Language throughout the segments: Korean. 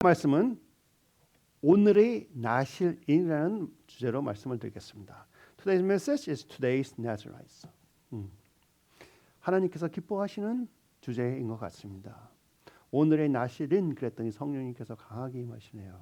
말씀은 오늘의 나실인이라는 주제로 말씀을 드리겠습니다. Today's message is today's Nazarites. 하나님께서 기뻐하시는 주제인 것 같습니다. 오늘의 나실인 그랬더니 성령님께서 강하게 임하시네요.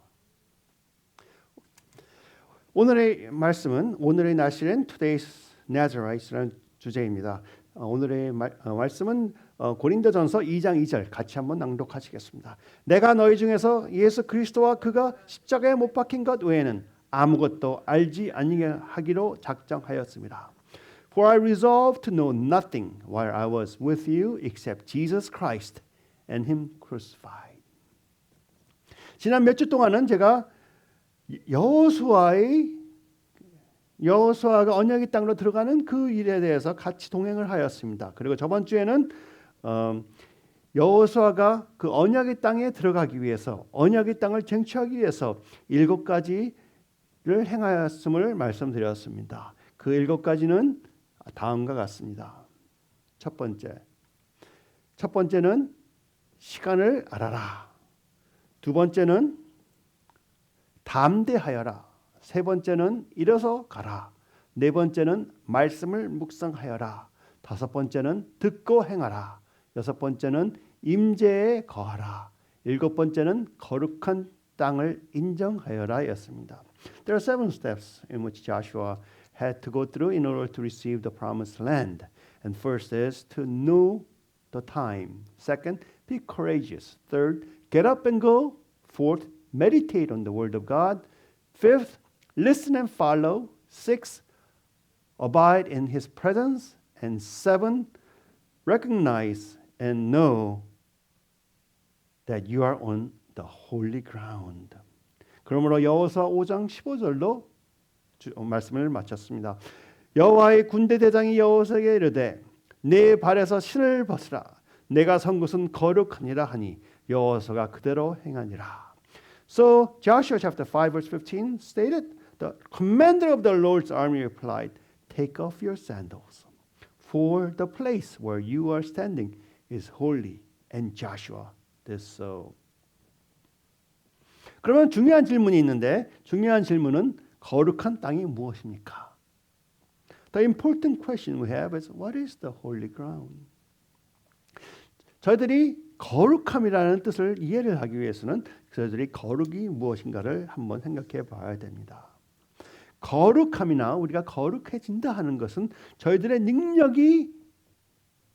오늘의 말씀은 오늘의 나실인 today's Nazarites라는 주제입니다. 오늘의 말씀은 고린도전서 2장 2절 같이 한번 낭독하시겠습니다. 내가 너희 중에서 예수 그리스도와 그가 십자가에 못 박힌 것 외에는 아무것도 알지 아니하기로 작정하였습니다. For I resolved to know nothing while I was with you except Jesus Christ and Him crucified. 지난 몇 주 동안은 제가 여호수아가 언약의 땅으로 들어가는 그 일에 대해서 같이 동행을 하였습니다. 그리고 저번 주에는 여호수아가 그 언약의 땅에 들어가기 위해서 언약의 땅을 쟁취하기 위해서 7가지를 행하였음을 말씀드렸습니다. 그 7가지는 다음과 같습니다. 첫 번째는 시간을 알아라. 두 번째는 담대하여라. 세 번째는 일어서 가라. 네 번째는 말씀을 묵상하여라. 다섯 번째는 듣고 행하라. 여섯 번째는 임재에 거하라. 일곱 번째는 거룩한 땅을 인정하여라였습니다. There are 7 steps in which Joshua had to go through in order to receive the promised land. And first is to know the time. Second, be courageous. Third, get up and go. Fourth, meditate on the word of God. Fifth, listen and follow. 6, abide in His presence. And 7, recognize and know that you are on the holy ground. 그러므로 여호수아 5장 15절로 말씀을 마쳤습니다. 여호와의 군대 대장이 여호수아에게 이르되 내 발에서 신을 벗으라. 내가 선 곳은 거룩하니라 하니 여호수아가 그대로 행하니라. So Joshua chapter 5 verse 15 stated, the commander of the Lord's army replied, take off your sandals, for the place where you are standing is holy. And Joshua did so. 그러면 중요한 질문이 있는데 중요한 질문은 거룩한 땅이 무엇입니까? The important question we have is what is the holy ground? 저희들이 거룩함이라는 뜻을 이해를 하기 위해서는 저희들이 거룩이 무엇인가를 한번 생각해 봐야 됩니다. 거룩함이나 우리가 거룩해진다 하는 것은 저희들의 능력이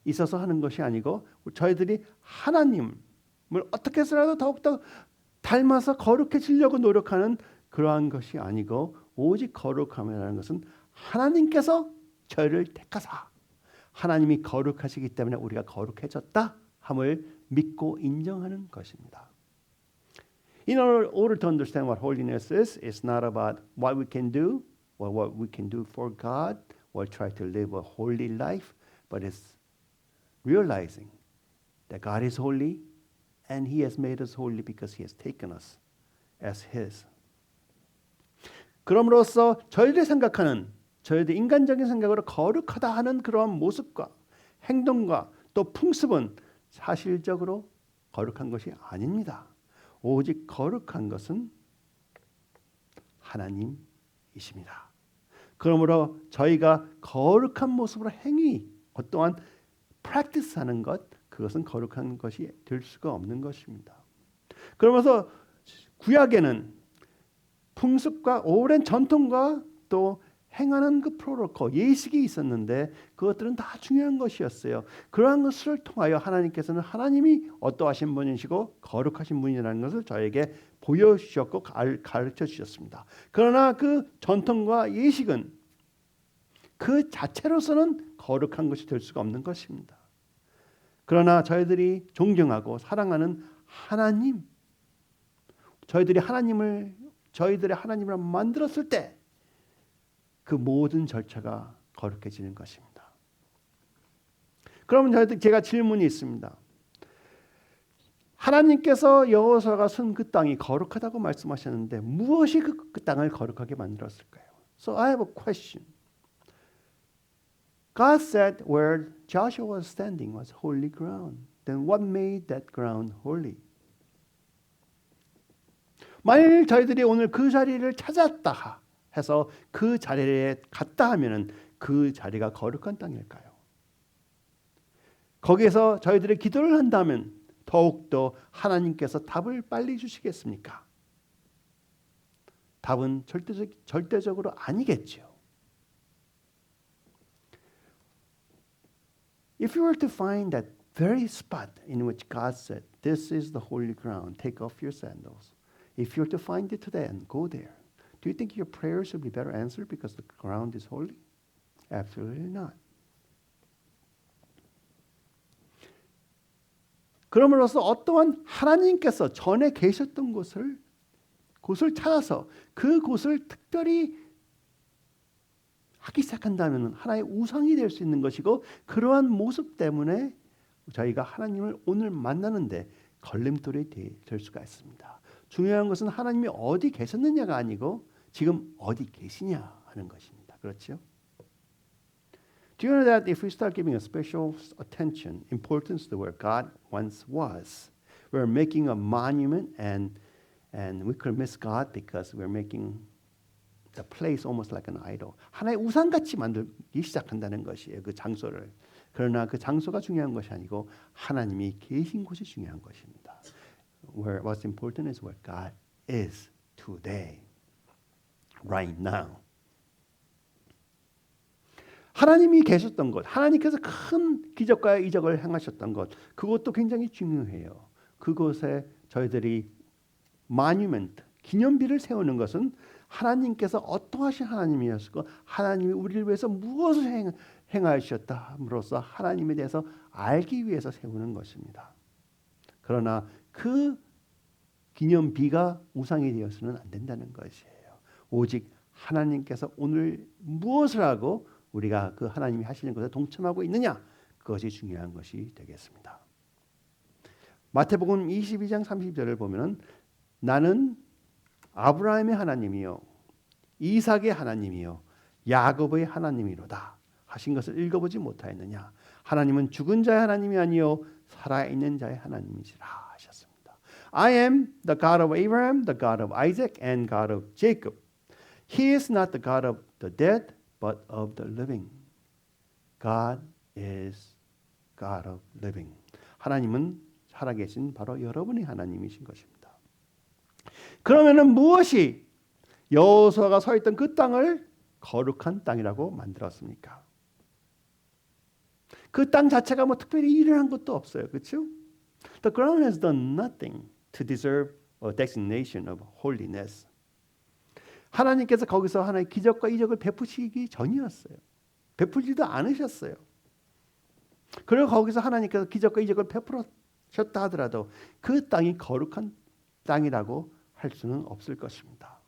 있어서 하는 것이 아니고 저희들이 하나님을 어떻게 해서라도 더욱더 닮아서 거룩해지려고 노력하는 그러한 것이 아니고 오직 거룩함이라는 것은 하나님께서 저희를 택하사 하나님이 거룩하시기 때문에 우리가 거룩해졌다 함을 믿고 인정하는 것입니다. In order to understand what holiness is, it's not about what we can do or what we can do for God or try to live a holy life, but it's realizing that God is holy and He has made us holy because He has taken us as His. 그럼으로써 저희들이 생각하는 저희들 인간적인 생각으로 거룩하다 하는 그러한 모습과 행동과 또 풍습은 사실적으로 거룩한 것이 아닙니다. 오직 거룩한 것은 하나님이십니다. 그러므로 저희가 거룩한 모습으로 행위, 어떠한 practice하는 것, 그것은 거룩한 것이 될 수가 없는 것입니다. 그러면서 구약에는 풍습과 오랜 전통과 또 행하는 그 프로토콜, 예식이 있었는데 그것들은 다 중요한 것이었어요. 그러한 것을 통하여 하나님께서는 하나님이 어떠하신 분이시고 거룩하신 분이라는 것을 저에게 보여주셨고 가르쳐 주셨습니다. 그러나 그 전통과 예식은 그 자체로서는 거룩한 것이 될 수가 없는 것입니다. 그러나 저희들이 존경하고 사랑하는 하나님, 저희들의 하나님을 만들었을 때 그 모든 절차가 거룩해지는 것입니다. 그러면 제가 질문이 있습니다. 하나님께서 여호수아가 선 그 땅이 거룩하다고 말씀하셨는데 무엇이 그 땅을 거룩하게 만들었을까요? So I have a question. God said where Joshua was standing was holy ground. Then what made that ground holy? 만일 저희들이 오늘 그 자리를 찾았다 해서 그 자리에 갔다 하면은 그 자리가 거룩한 땅일까요? 거기에서 저희들이 기도를 한다면 더욱더 하나님께서 답을 빨리 주시겠습니까? 답은 절대적으로 아니겠죠. If you were to find that very spot in which God said, "This is the holy ground, take off your sandals." If you were to find it today and go there, do you think your prayers will be better answered because the ground is holy? Absolutely not. 그럼으로써 어떠한 하나님께서 전에 계셨던 곳을 찾아서 그 곳을 특별히 하기 시작한다면 하나의 우상이 될 수 있는 것이고, 그러한 모습 때문에 저희가 하나님을 오늘 만나는데 걸림돌이 될 수가 있습니다. 중요한 것은 하나님이 어디 계셨느냐가 아니고 지금 어디 계시냐 하는 것입니다. 그렇죠? Do you know that if we start giving a special attention, importance to where God once was, we're making a monument and we could miss God because we're making the place almost like an idol. 하나의 우상같이 만들기 시작한다는 것이에요. 그 장소를. 그러나 그 장소가 중요한 것이 아니고 하나님이 계신 곳이 중요한 것입니다. What's important is where God is today, right now. 하나님이 계셨던 것, 하나님께서 큰 기적과 이적을 행하셨던 것, 그것도 굉장히 중요해요. 그곳에 저희들이 모뉴먼트, 기념비를 세우는 것은 하나님께서 어떠하신 하나님이었고 하나님이 우리를 위해서 무엇을 행하셨다함으로써 하나님에 대해서 알기 위해서 세우는 것입니다. 그러나 그 기념비가 우상이 되어서는 안 된다는 것이에요. 오직 하나님께서 오늘 무엇을 하고 우리가 그 하나님이 하시는 것에 동참하고 있느냐, 그것이 중요한 것이 되겠습니다. 마태복음 22장 30절을 보면은 나는 아브라함의 하나님이요 이삭의 하나님이요 야곱의 하나님이로다 하신 것을 읽어보지 못하였느냐. 하나님은 죽은 자의 하나님이 아니요 살아있는 자의 하나님이시라 하셨습니다. I am the God of Abraham, the God of Isaac, and God of Jacob. He is not the God of the dead, but of the living. God is God of living. 하나님은 살아계신 바로 여러분의 하나님이신 것입니다. 그러면은 무엇이 여호수아가 서 있던 그 땅을 거룩한 땅이라고 만들었습니까? 그 땅 자체가 뭐 특별히 일을 한 것도 없어요. 그렇죠? The ground has done nothing to deserve a designation of holiness. 하나님께서 거기서 하나의 기적과 이적을 베푸시기 전이었어요. 베풀지도 않으셨어요. 그리고 거기서 하나님께서 기적과 이적을 베풀으셨다 하더라도 그 땅이 거룩한 땅이라고 할 수는 없을 것입니다.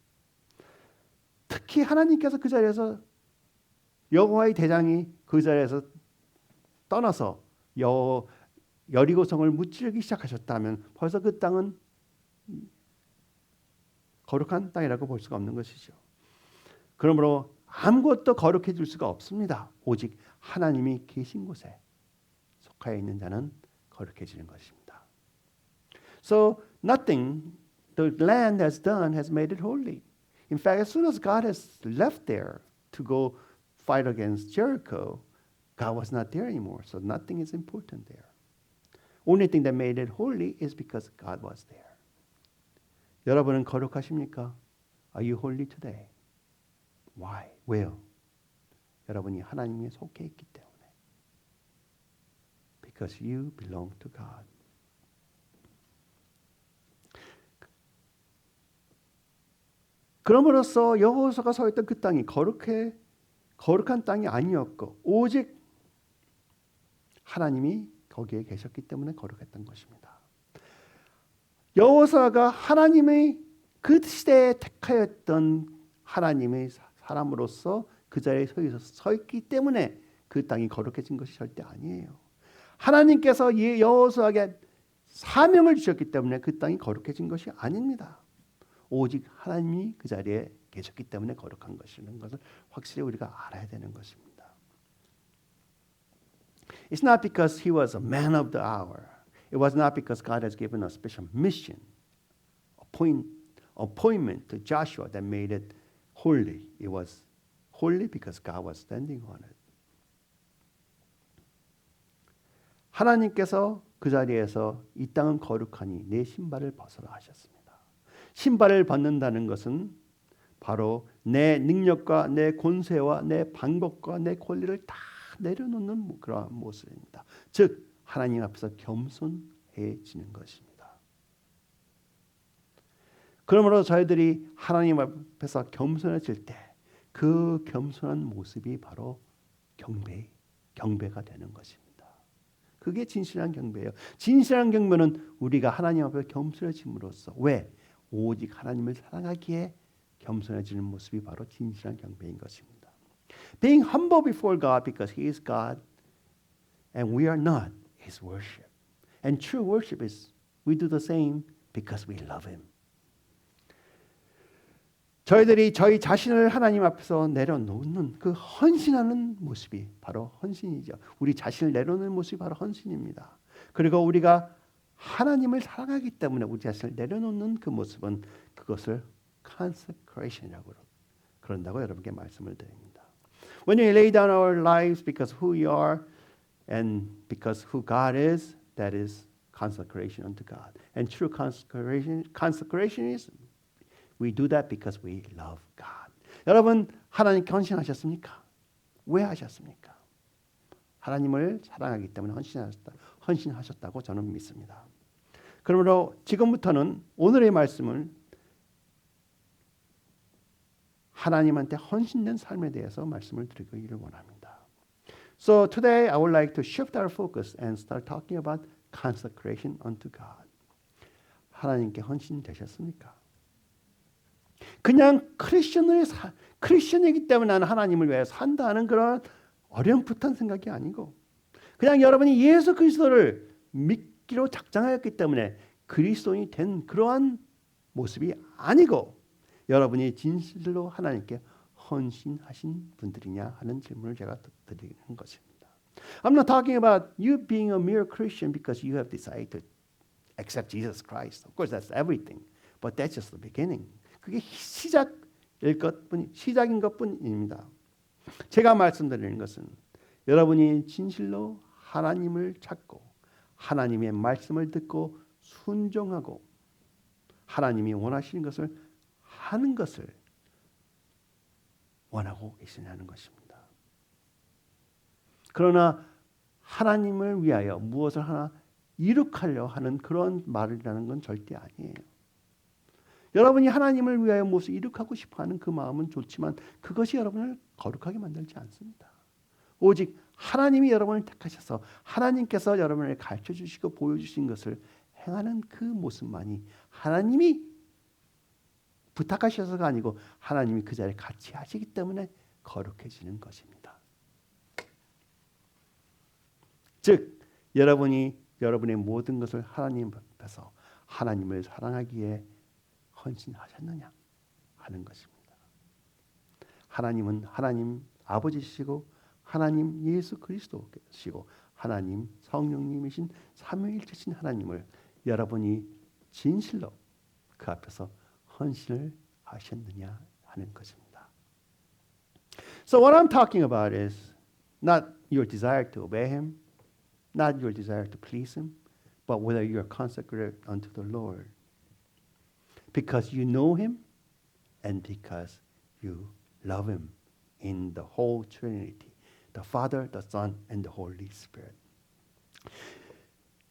특히 하나님께서 그 자리에서 여호와의 대장이 그 자리에서 떠나서 여리고성을 무찌르기 시작하셨다면 벌써 그 땅은 거룩한 땅이라고 볼 수가 없는 것이죠. 그러므로 아무것도 거룩해질 수가 없습니다. 오직 하나님이 계신 곳에 속하여 있는 자는 거룩해지는 것입니다. So nothing the land has done has made it holy. In fact, as soon as God has left there to go fight against Jericho, God was not there anymore. So nothing is important there. Only thing that made it holy is because God was there. 여러분은 거룩하십니까? Are you holy today? Why? 왜요? 여러분이 하나님에 속해 있기 때문에. Because you belong to God. 그럼으로써 여호수아가 서 있던 그 땅이 거룩한 땅이 아니었고 오직 하나님이 거기에 계셨기 때문에 거룩했던 것입니다. 여호수아가 하나님의 그 시대에 택하였던 하나님의 사람으로서 그 자리에 서 있기 때문에 그 땅이 거룩해진 것이 절대 아니에요. 하나님께서 여호수아에게 사명을 주셨기 때문에 그 땅이 거룩해진 것이 아닙니다. 오직 하나님이 그 자리에 계셨기 때문에 거룩한 것이라는 것을 확실히 우리가 알아야 되는 것입니다. It's not because he was a man of the hour. It was not because God has given a special mission, appointment to Joshua that made it holy. It was holy because God was standing on it. 하나님께서 그 자리에서 이 땅은 거룩하니 내 신발을 벗어라 하셨습니다. 신발을 벗는다는 것은 바로 내 능력과 내 권세와 내 방법과 내 권리를 다 내려놓는 그러한 모습입니다. 즉 하나님 앞에서 겸손해지는 것입니다. 그러므로 저희들이 하나님 앞에서 겸손해질 때 그 겸손한 모습이 바로 경배가 되는 것입니다. 그게 진실한 경배예요. 진실한 경배는 우리가 하나님 앞에 겸손해짐으로써 왜? 오직 하나님을 사랑하기에 겸손해지는 모습이 바로 진실한 경배인 것입니다. Being humble before God because He is God and we are not is worship. And true worship is we do the same because we love Him. 저희들이 저희 자신을 하나님 앞에서 내려놓는 그 헌신하는 모습이 바로 헌신이죠. 우리 자신을 내려놓는 모습이 바로 헌신입니다. 그리고 우리가 하나님을 사랑하기 때문에 우리 자신을 내려놓는 그 모습은 그것을 consecration이라고 그런다고 여러분께 말씀을 드립니다. When we lay down our lives because who we are and because who God is, that is consecration unto God. And true consecration is we do that because we love God. 여러분 하나님께 헌신하셨습니까? 왜 하셨습니까? 하나님을 사랑하기 때문에 헌신하셨다고 저는 믿습니다. 그러므로 지금부터는 오늘의 말씀을 하나님한테 헌신된 삶에 대해서 말씀을 드리기를 원합니다. So today I would like to shift our focus and start talking about consecration unto God. 하나님께 헌신되셨습니까? 그냥 크리스천이기 때문에 나는 하나님을 위해 산다는 그런 어렴풋한 생각이 아니고 그냥 여러분이 예수 그리스도를 믿기로 작정하였기 때문에 그리스도인이 된 그러한 모습이 아니고 여러분이 진실로 하나님께 헌신하신 분들이냐 하는 질문을 제가 드리는 것입니다. I'm not talking about you being a mere Christian because you have decided to accept Jesus Christ. Of course, that's everything. But that's just the beginning. 그게 시작인 것뿐입니다. 제가 말씀드리는 것은 여러분이 진실로 하나님을 찾고 하나님의 말씀을 듣고 순종하고 하나님이 원하시는 것을 하는 것을 원하고 계시냐는 것입니다. 그러나 하나님을 위하여 무엇을 하나 이룩하려 하는 그런 말이라는 건 절대 아니에요. 여러분이 하나님을 위하여 무엇을 이룩하고 싶어하는 그 마음은 좋지만 그것이 여러분을 거룩하게 만들지 않습니다. 오직 하나님이 여러분을 택하셔서 하나님께서 여러분을 가르쳐주시고 보여주신 것을 행하는 그 모습만이 하나님이 부탁하셔서가 아니고 하나님이 그 자리에 같이 하시기 때문에 거룩해지는 것입니다. 즉 여러분이 여러분의 모든 것을 하나님 앞에서 하나님을 사랑하기에 헌신하셨느냐 하는 것입니다. 하나님은 하나님 아버지시고 하나님 예수 그리스도시고 하나님 성령님이신 삼위일체신 하나님을 여러분이 진실로 그 앞에서 헌신을 하셨느냐 하는 것입니다. So what I'm talking about is not your desire to obey Him, not your desire to please Him, but whether you are consecrated unto the Lord. Because you know Him and because you love Him in the whole Trinity, the Father, the Son, and the Holy Spirit.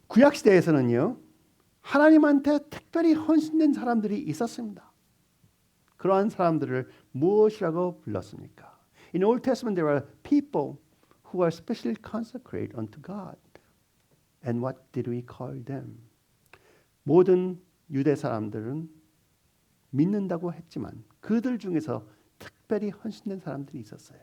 구약 시대에서는요, 하나님한테 특별히 헌신된 사람들이 있었습니다. 그러한 사람들을 무엇이라고 불렀습니까? In Old Testament, there are people who are specially consecrated unto God. And what did we call them? 모든 유대 사람들은 믿는다고 했지만 그들 중에서 특별히 헌신된 사람들이 있었어요.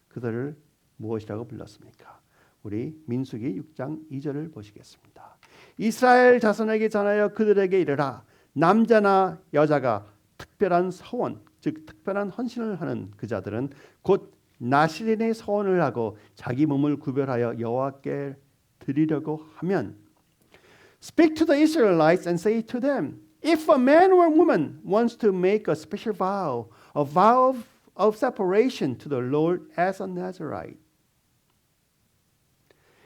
그들을 무엇이라고 불렀습니까? 우리 민수기 6장 2절을 보시겠습니다. 이스라엘 자손에게 전하여 그들에게 이르라. 남자나 여자가 특별한 서원, 즉 특별한 헌신을 하는 그 자들은 곧 나실인의 서원을 하고 자기 몸을 구별하여 여호와께 드리려고 하면 Speak to the Israelites and say to them, If a man or woman wants to make a special vow, a vow of separation to the Lord as a Nazarite,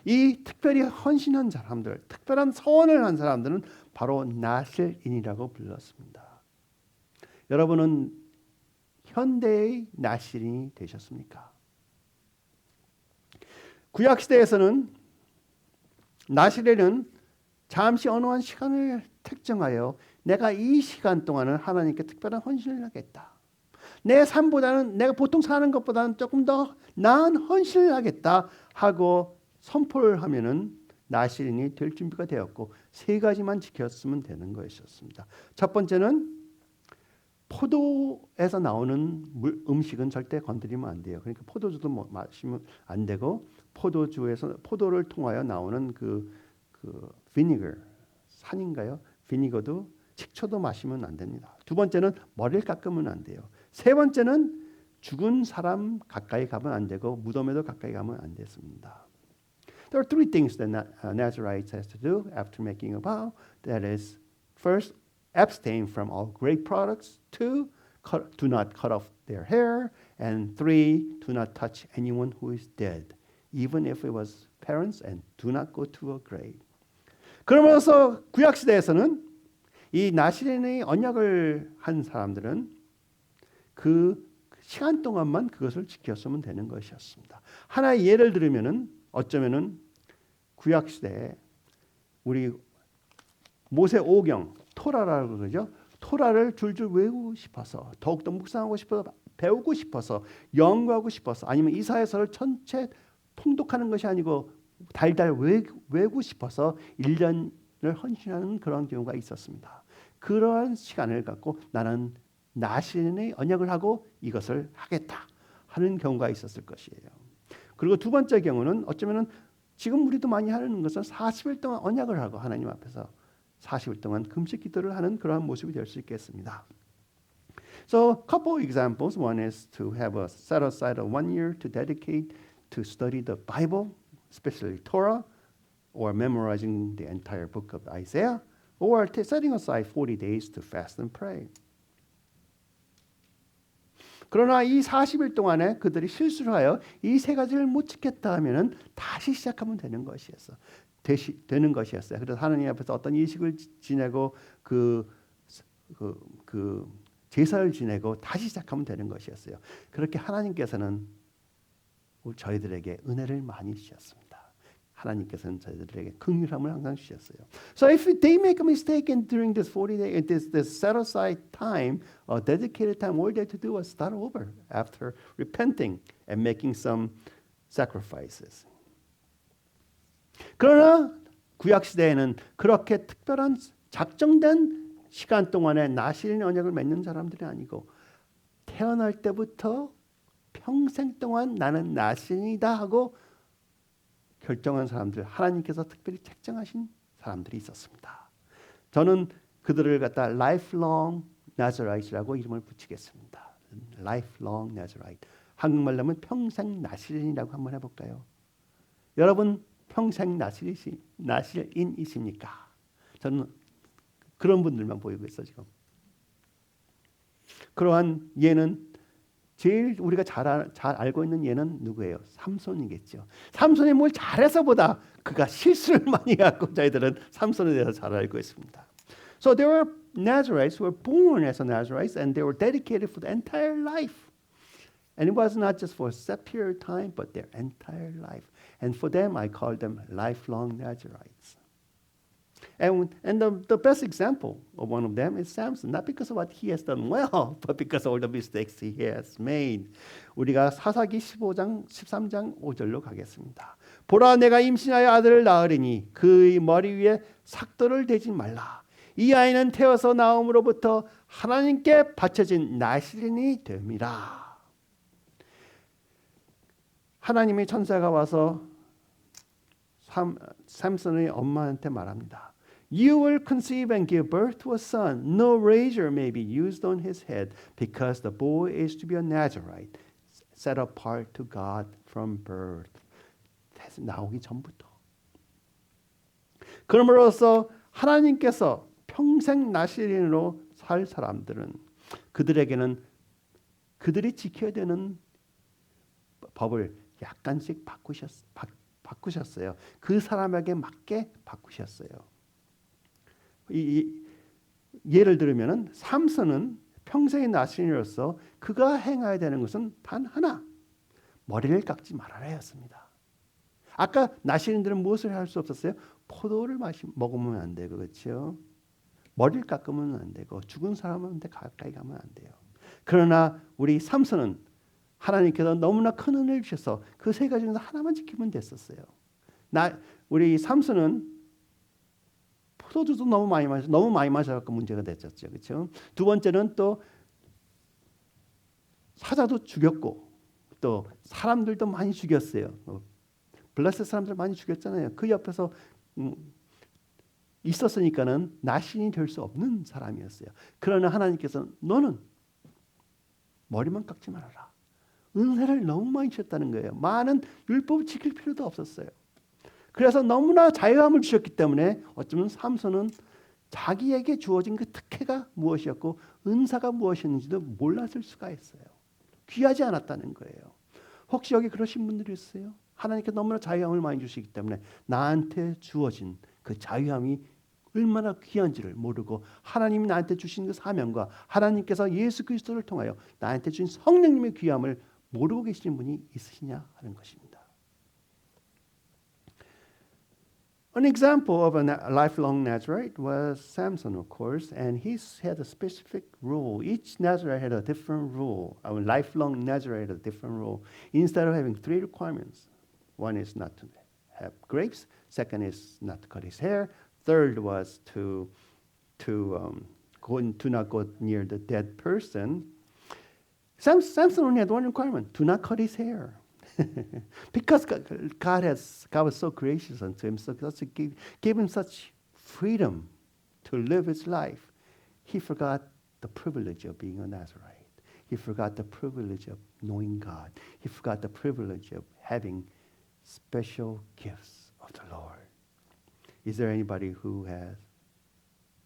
이 특별히 헌신한 사람들, 특별한 서원을 한 사람들은 바로 나실인이라고 불렀습니다. 여러분은 현대의 나실인이 되셨습니까? 구약 시대에서는 나실인은 잠시 어느 한 시간을 특정하여 내가 이 시간 동안은 하나님께 특별한 헌신을 하겠다. 내 삶보다는 내가 보통 사는 것보다는 조금 더 나은 헌신을 하겠다 하고 선포를 하면은 나실인이 될 준비가 되었고 세 가지만 지켰으면 되는 것이었습니다. 첫 번째는 포도에서 나오는 음식은 절대 건드리면 안 돼요. 그러니까 포도주도 마시면 안 되고 포도주에서 포도를 통하여 나오는 그 비니거 산인가요? 비니거도 식초도 마시면 안 됩니다. 두 번째는 머리를 깎으면 안 돼요. 세 번째는 죽은 사람 가까이 가면 안 되고 무덤에도 가까이 가면 안 됐습니다. There are three things that Nazarites has to do after making a vow. That is, first, abstain from all grape products. Two, do not cut off their hair. And three, do not touch anyone who is dead, even if it was parents, and do not go to a grave. 그러면서 구약 시대에서는 이 나실인의 언약을 한 사람들은 그 시간 동안만 그것을 지켰으면 되는 것이었습니다. 하나의 예를 들으면은 어쩌면은 구약 시대에 우리 모세 오경 토라라고 그러죠. 토라를 줄줄 외우고 싶어서 더욱더 묵상하고 싶어서 배우고 싶어서 연구하고 싶어서 아니면 이사야서를 전체 통독하는 것이 아니고 달달 외우고 싶어서 1년을 헌신하는 그런 경우가 있었습니다. 그러한 시간을 갖고 나는 나실인의 언약을 하고 이것을 하겠다 하는 경우가 있었을 것이에요. 그리고 두 번째 경우는 어쩌면은 지금 우리도 많이 하는 것은 40일 동안 언약을 하고 하나님 앞에서 40일 동안 금식 기도를 하는 그러한 모습이 될 수 있겠습니다. So, couple examples. One is to have a set aside of 1 year to dedicate to study the Bible, especially Torah, or memorizing the entire book of Isaiah, or setting aside 40 days to fast and pray. 그러나 이 40일 동안에 그들이 실수를 하여 이 세 가지를 못 지켰다 하면은 다시 시작하면 되는 것이었어. 되는 것이었어요. 그래서 하나님 앞에서 어떤 예식을 지내고 그 제사를 지내고 다시 시작하면 되는 것이었어요. 그렇게 하나님께서는 저희들에게 은혜를 많이 주셨습니다. 하나님께서는 저희들에게 긍휼함을 항상 주셨어요. So if they make a mistake during this 40 day, this set aside time, dedicated time, all they have to do is start over after repenting and making some sacrifices. 그러나 구약 시대에는 그렇게 특별한 작정된 시간 동안에 나실인 언약을 맺는 사람들이 아니고 태어날 때부터 평생 동안 나는 나실인이다 하고 결정한 사람들, 하나님께서 특별히 책정하신 사람들이 있었습니다. 저는 그들을 갖다 lifelong Nazarite라고 이름을 붙이겠습니다. lifelong Nazarite. 한국말로 하면 평생 나실인이라고 한번 해볼까요? 여러분 평생 나실인이십니까? 저는 그런 분들만 보이고 있어 지금. 그러한 예는 제일 우리가 잘 알고 있는 예는 누구예요? 삼손이겠죠. 삼손이 뭘 잘해서보다 그가 실수를 많이 갖고 저희들은 삼손에 대해서 잘 알고 있습니다. So there were Nazarites who were born as Nazarites and they were dedicated for the entire life. And it was not just for a set period of time, but their entire life. And for them, I call them lifelong Nazarites. And the best example of one of them is Samson. Not because of what he has done well, but because of all the mistakes he has made. 우리가 사사기 15장, 13장 5절로 가겠습니다. 보라 내가 임신하여 아들을 낳으리니 그의 머리 위에 삭도를 대지 말라. 이 아이는 태어서 나옴으로부터 하나님께 바쳐진 나실인이 됨이라. 하나님의 천사가 와서 삼손의 엄마한테 말합니다. You will conceive and give birth to a son. No razor may be used on his head because the boy is to be a Nazarite, set apart to God from birth. 나오기 전부터. 그러므로써 하나님께서 평생 나시린으로 살 사람들은 그들에게는 그들이 지켜야 되는 법을 약간씩 바꾸셨어요. 그 사람에게 맞게 바꾸셨어요. 예를 들면은 삼손은 평생의 나시린으로서 그가 행해야 되는 것은 단 하나, 머리를 깎지 말아라였습니다. 아까 나시린들은 무엇을 할 수 없었어요? 포도를 먹으면 안 되고, 그렇죠? 머리를 깎으면 안 되고, 죽은 사람한테 가까이 가면 안 돼요. 그러나 우리 삼손은 하나님께서 너무나 큰 은혜를 주셔서 그 세 가지 중에서 하나만 지키면 됐었어요. 우리 삼손은 포도주도 너무 많이 마셔갖고 문제가 됐었죠, 그렇죠? 두 번째는 또 사자도 죽였고 또 사람들도 많이 죽였어요. 블레셋 사람들 많이 죽였잖아요. 그 옆에서 있었으니까는 나신이 될 수 없는 사람이었어요. 그러나 하나님께서 너는 머리만 깎지 말아라. 은혜를 너무 많이 주셨다는 거예요. 많은 율법을 지킬 필요도 없었어요. 그래서 너무나 자유함을 주셨기 때문에 어쩌면 삼손은 자기에게 주어진 그 특혜가 무엇이었고 은사가 무엇이었는지도 몰랐을 수가 있어요. 귀하지 않았다는 거예요. 혹시 여기 그러신 분들이 있어요? 하나님께 너무나 자유함을 많이 주시기 때문에 나한테 주어진 그 자유함이 얼마나 귀한지를 모르고 하나님이 나한테 주신 그 사명과 하나님께서 예수 그리스도를 통하여 나한테 주신 성령님의 귀함을 모르고 계시는 분이 있으시냐 하는 것입니다. An example of a lifelong Nazarite was Samson, of course, and he had a specific rule. Each Nazarite had a different rule. A lifelong Nazarite had a different rule. Instead of having three requirements, one is not to have grapes, second is not to cut his hair, third was to not go near the dead person. Samson only had one requirement: do not cut his hair. Because God was so gracious unto him, so gave him such freedom to live his life. He forgot the privilege of being a Nazarite. He forgot the privilege of knowing God. He forgot the privilege of having special gifts of the Lord. Is there anybody who has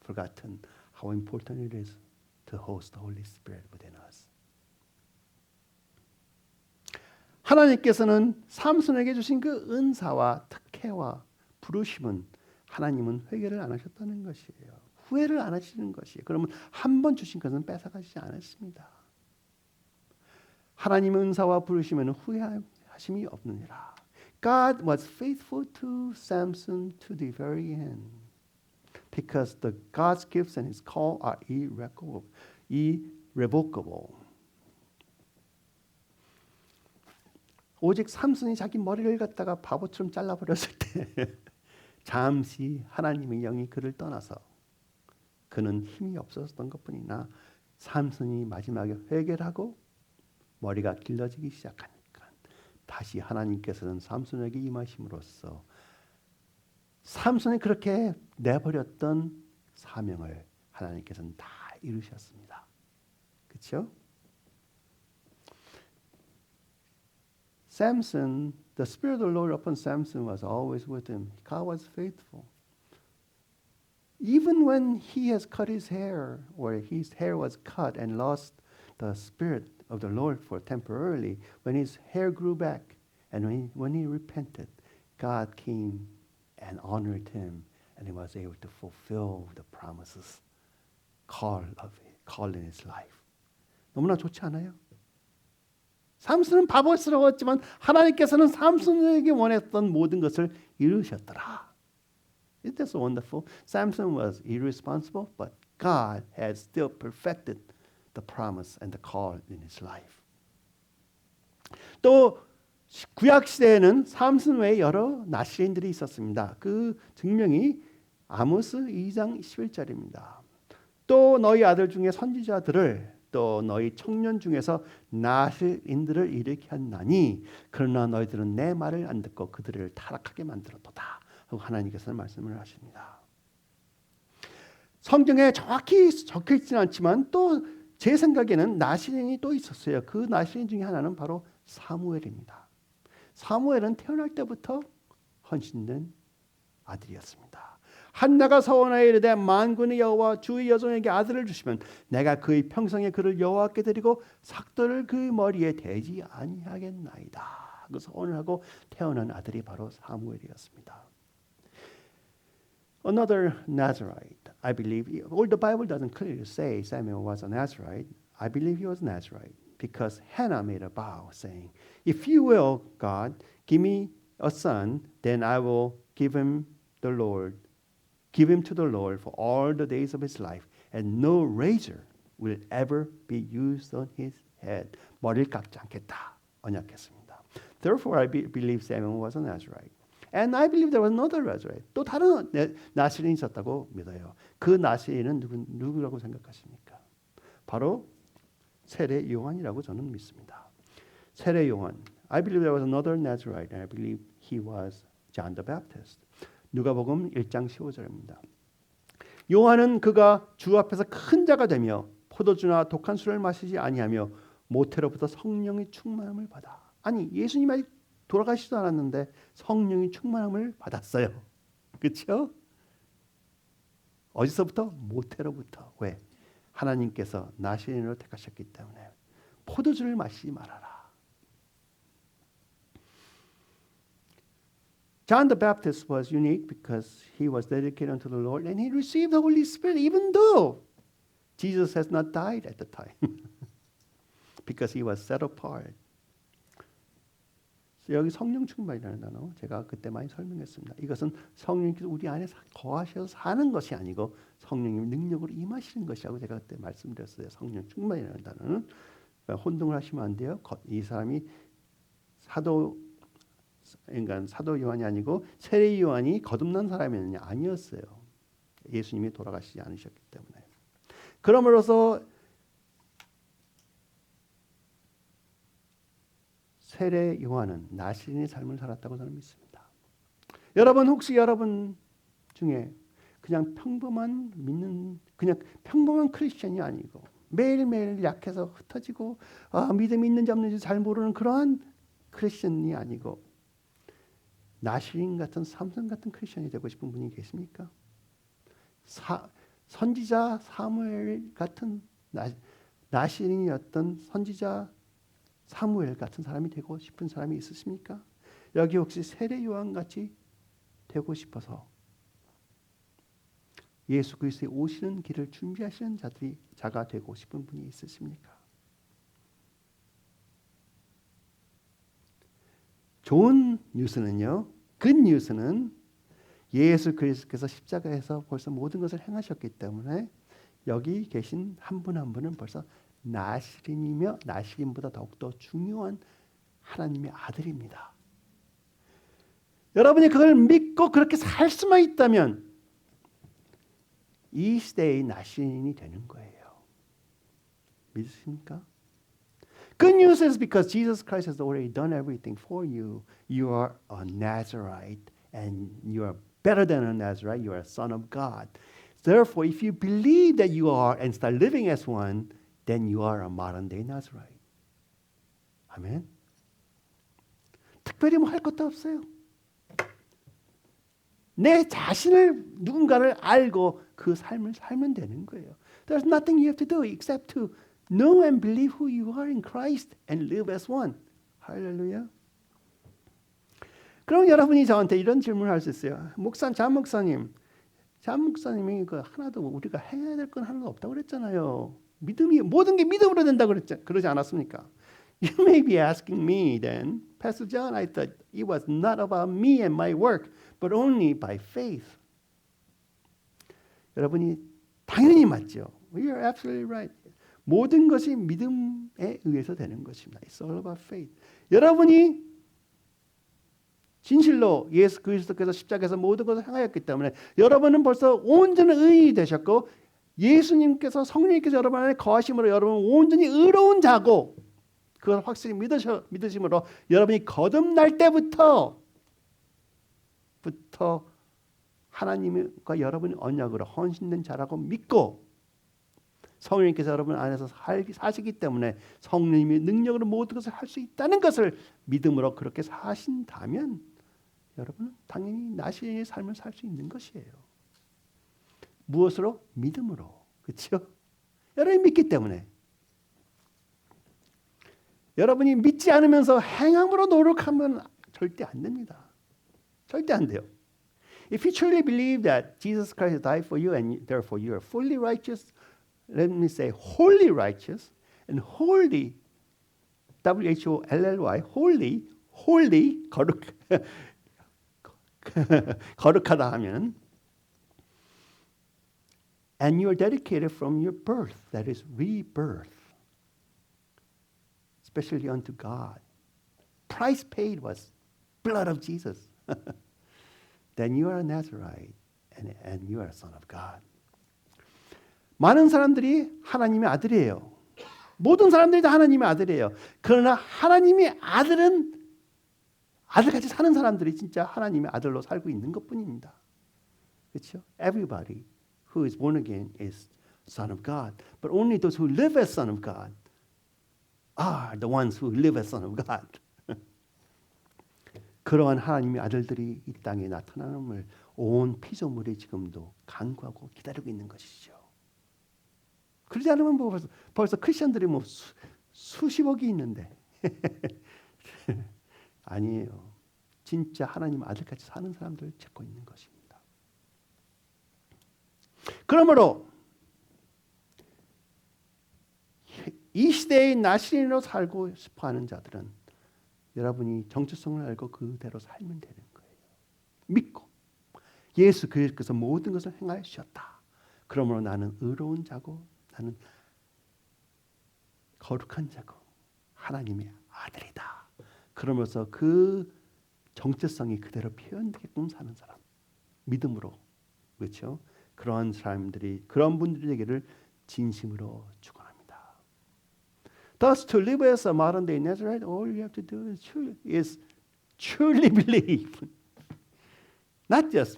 forgotten how important it is to host the Holy Spirit within us? 하나님께서는 삼손에게 주신 그 은사와 특혜와 부르심은 하나님은 회개를 안 하셨다는 것이에요. 후회를 안 하시는 것이에요. 그러면 한 번 주신 것은 뺏어가시지 않았습니다. 하나님의 은사와 부르심에는 후회하심이 없느니라. God was faithful to Samson to the very end, because God's gifts and His call are irrevocable. 오직 삼손이 자기 머리를 갖다가 바보처럼 잘라버렸을 때 잠시 하나님의 영이 그를 떠나서 그는 힘이 없었던 것뿐이나 삼손이 마지막에 회개를 하고 머리가 길러지기 시작하니까 다시 하나님께서는 삼손에게 임하심으로써 삼손이 그렇게 내버렸던 사명을 하나님께서는 다 이루셨습니다. 그렇죠? Samson, the Spirit of the Lord upon Samson was always with him. God was faithful. Even when he has cut his hair, or his hair was cut and lost the Spirit of the Lord for temporarily, when his hair grew back and when he repented, God came and honored him, and he was able to fulfill the promises, call in his life. 너무나 좋지 않아요? 삼손은 바보스러웠지만 하나님께서는 삼손에게 원했던 모든 것을 이루셨더라. Isn't that so wonderful? Samson was irresponsible, but God had still perfected the promise and the call in his life. 또 구약 시대에는 삼손 외에 여러 나시린들이 있었습니다. 그 증명이 아모스 2장 11절입니다. 또 너희 아들 중에 선지자들을 또 너희 청년 중에서 나시린들을 일으켜 하나니 그러나 너희들은 내 말을 안 듣고 그들을 타락하게 만들었도다 하고 하나님께서는 말씀을 하십니다. 성경에 정확히 적혀 있지는 않지만 또 제 생각에는 나시린이 또 있었어요. 그 나시린 중에 하나는 바로 사무엘입니다. 사무엘은 태어날 때부터 헌신된 아들이었습니다. 한나가 서원하여 이르되 만군의 여호와 주의 여종에게 아들을 주시면 내가 그의 평생에 그를 여호와께 드리고 삭도를 그 머리에 대지 아니하겠나이다. 그 서원을 하고 태어난 아들이 바로 사무엘이었습니다. Another Nazarite, I believe, although the Bible doesn't clearly say Samuel was a Nazarite, I believe he was a Nazarite because Hannah made a vow saying, if you will, God, give me a son, then I will give him to the Lord for all the days of his life, and no razor will ever be used on his head. 머리를 깎지 않겠다. 언약했습니다. Therefore, I believe Samuel was a Nazarite. And I believe there was another Nazarite. 또 다른 나시린이 있었다고 믿어요. 그 나시린은 누구라고 생각하십니까? 바로 세례 요한이라고 저는 믿습니다. 세례 요한. I believe there was another Nazarite, and I believe he was John the Baptist. 누가복음 1장 15절입니다. 요한은 그가 주 앞에서 큰 자가 되며 포도주나 독한 술을 마시지 아니하며 모태로부터 성령의 충만함을 받아. 아니 예수님 아직 돌아가시지도 않았는데 성령의 충만함을 받았어요. 그렇죠? 어디서부터? 모태로부터. 왜? 하나님께서 나시린으로 택하셨기 때문에 포도주를 마시지 말아라. John the Baptist was unique because he was dedicated unto the Lord and he received the Holy Spirit even though Jesus has not died at the time because he was set apart. 여기 성령 충만이라는 단어 제가 그때 많이 설명했습니다. 이것은 성령께서 우리 안에 거하셔서 사는 것이 아니고 성령님 능력으로 임하시는 것이라고 제가 그때 말씀드렸어요. 성령 충만이라는 단어는 혼동을 하시면 안 돼요. 이 사람이 사도 요한이 아니고 세례 요한이 거듭난 사람이었느냐? 아니었어요. 예수님이 돌아가시지 않으셨기 때문에. 그러므로서 세례 요한은 나시린의 삶을 살았다고 저는 믿습니다. 여러분 혹시 여러분 중에 그냥 평범한 크리스천이 아니고 매일매일 약해서 흩어지고 믿음이 있는지 없는지 잘 모르는 그러한 크리스천이 아니고 나시린 같은 삼손 같은 크리스천이 되고 싶은 분이 계십니까? 선지자 사무엘 같은 나시린이었던 선지자 사무엘 같은 사람이 되고 싶은 사람이 있으십니까? 여기 혹시 세례 요한 같이 되고 싶어서 예수 그리스도의 오시는 길을 준비하시는 자가 되고 싶은 분이 있으십니까? 좋은 뉴스는요. 굿 뉴스는 예수 그리스도께서 십자가에서 벌써 모든 것을 행하셨기 때문에 여기 계신 한 분 한 분은 벌써 나시린이며 나시린보다 더욱더 중요한 하나님의 아들입니다. 여러분이 그걸 믿고 그렇게 살 수만 있다면 이 시대의 나시린이 되는 거예요. 믿으십니까? Good news is because Jesus Christ has already done everything for you. You are a Nazarite and you are better than a Nazarite. You are a son of God. Therefore, if you believe that you are and start living as one, then you are a modern day Nazarite. 아멘. 특별히 뭐 할 것도 없어요. 내 자신을 누군가를 알고 그 삶을 살면 되는 거예요. There's nothing you have to do except to know and believe who you are in Christ and live as one. 할렐루야. 그럼 여러분이 저한테 이런 질문을 할 수 있어요. 잠 목사님이 그 하나도 우리가 해야 될 건 하나도 없다고 그랬잖아요. 모든 게 믿음으로 된다고 그러지 않았습니까? You may be asking me then, Pastor John, I thought it was not about me and my work, but only by faith. 여러분이 당연히 맞죠. You're absolutely right. 모든 것이 믿음에 의해서 되는 것입니다. It's all about faith. 여러분이 진실로 예수 그리스도께서 십자가에서 모든 것을 행하였기 때문에 여러분은 벌써 온전한 의인이 되셨고 예수님께서 성령님께서 여러분 안에 거하심으로 여러분은 온전히 의로운 자고 그걸 확실히 믿으심으로 여러분이 거듭날 때부터 하나님과 여러분이 언약으로 헌신된 자라고 믿고 성령님께서 여러분 안에서 사시기 때문에 성령님이 능력으로 모든 것을 할 수 있다는 것을 믿음으로 그렇게 사신다면 여러분은 당연히 나시린의 삶을 살 수 있는 것이에요. 무엇으로? 믿음으로. 그렇죠? 여러분이 믿기 때문에. 여러분이 믿지 않으면서 행함으로 노력하면 절대 안 됩니다. 절대 안 돼요. If you truly believe that Jesus Christ died for you and therefore you are fully righteous, let me say wholly righteous and holy, W-H-O-L-L-Y, holy, 거룩하다 하면 and you are dedicated from your birth, that is rebirth, especially unto God. Price paid was blood of Jesus. Then you are a Nazarite and you are a son of God. 많은 사람들이 하나님의 아들이에요. 모든 사람들이 다 하나님의 아들이에요. 그러나 하나님의 아들은 아들같이 사는 사람들이 진짜 하나님의 아들로 살고 있는 것뿐입니다. 그렇죠? Everybody who is born again is son of God. But only those who live as son of God are the ones who live as son of God. 그러한 하나님의 아들들이 이 땅에 나타나는을 온 피조물이 지금도 간구하고 기다리고 있는 것이죠. 그러지 않으면 벌써 크리스천들이 수십억이 있는데 아니에요. 진짜 하나님 아들같이 사는 사람들을 찾고 있는 것입니다. 그러므로 이 시대의 나신인으로 살고 싶어하는 자들은 여러분이 정체성을 알고 그대로 살면 되는 거예요. 믿고 예수 그리스도께서 모든 것을 행하여 주셨다. 그러므로 나는 의로운 자고 나는 거룩한 자고 하나님의 아들이다. 그러면서 그 정체성이 그대로 표현되게끔 사는 사람. 믿음으로. 그렇죠? 그런 사람들이 그런 분들에게를 진심으로 축원합니다. Thus, to live as a modern day Nazarite, all you have to do is truly believe. Not just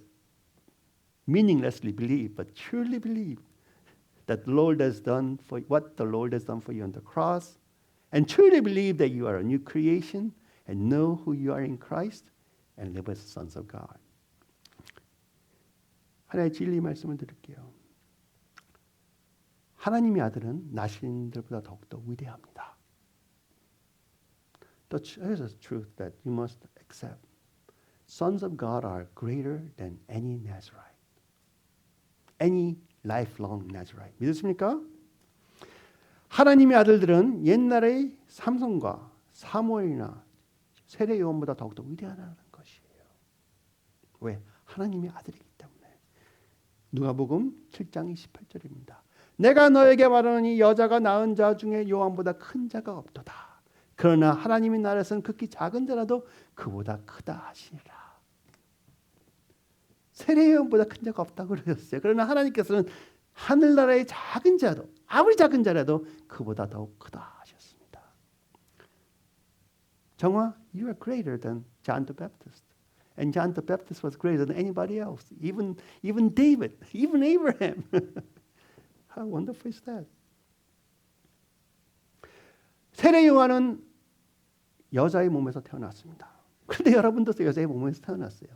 meaninglessly believe, but truly believe that the Lord has done for what the Lord has done for you on the cross, and truly believe that you are a new creation and know who you are in Christ and live as sons of God. 하나의 진리 말씀을 드릴게요. 하나님의 아들은 나신들보다 더욱더 위대합니다. Here's the truth that you must accept. Sons of God are greater than any Nazarite. Any lifelong Nazarite. 믿으십니까? 하나님의 아들들은 옛날의 삼손과 사무엘이나 세례 요한보다 더욱더 위대하다는 것이에요. 왜? 하나님의 아들이기 때문에. 누가복음 7장 28절입니다. 내가 너에게 말하노니 여자가 낳은 자 중에 요한보다 큰 자가 없도다. 그러나 하나님의 나라에서는 극히 작은 자라도 그보다 크다 하시니라. 세례 요한보다 큰 자가 없다고 그러셨어요. 그러나 하나님께서는 하늘나라의 작은 자도 아무리 작은 자라도 그보다 더욱 크다 하셨습니다. 정화, you are greater than John the Baptist. And John the Baptist was greater than anybody else. Even David, even Abraham. How wonderful is that? 세례 요한은 여자의 몸에서 태어났습니다. 그런데 여러분도 여자의 몸에서 태어났어요.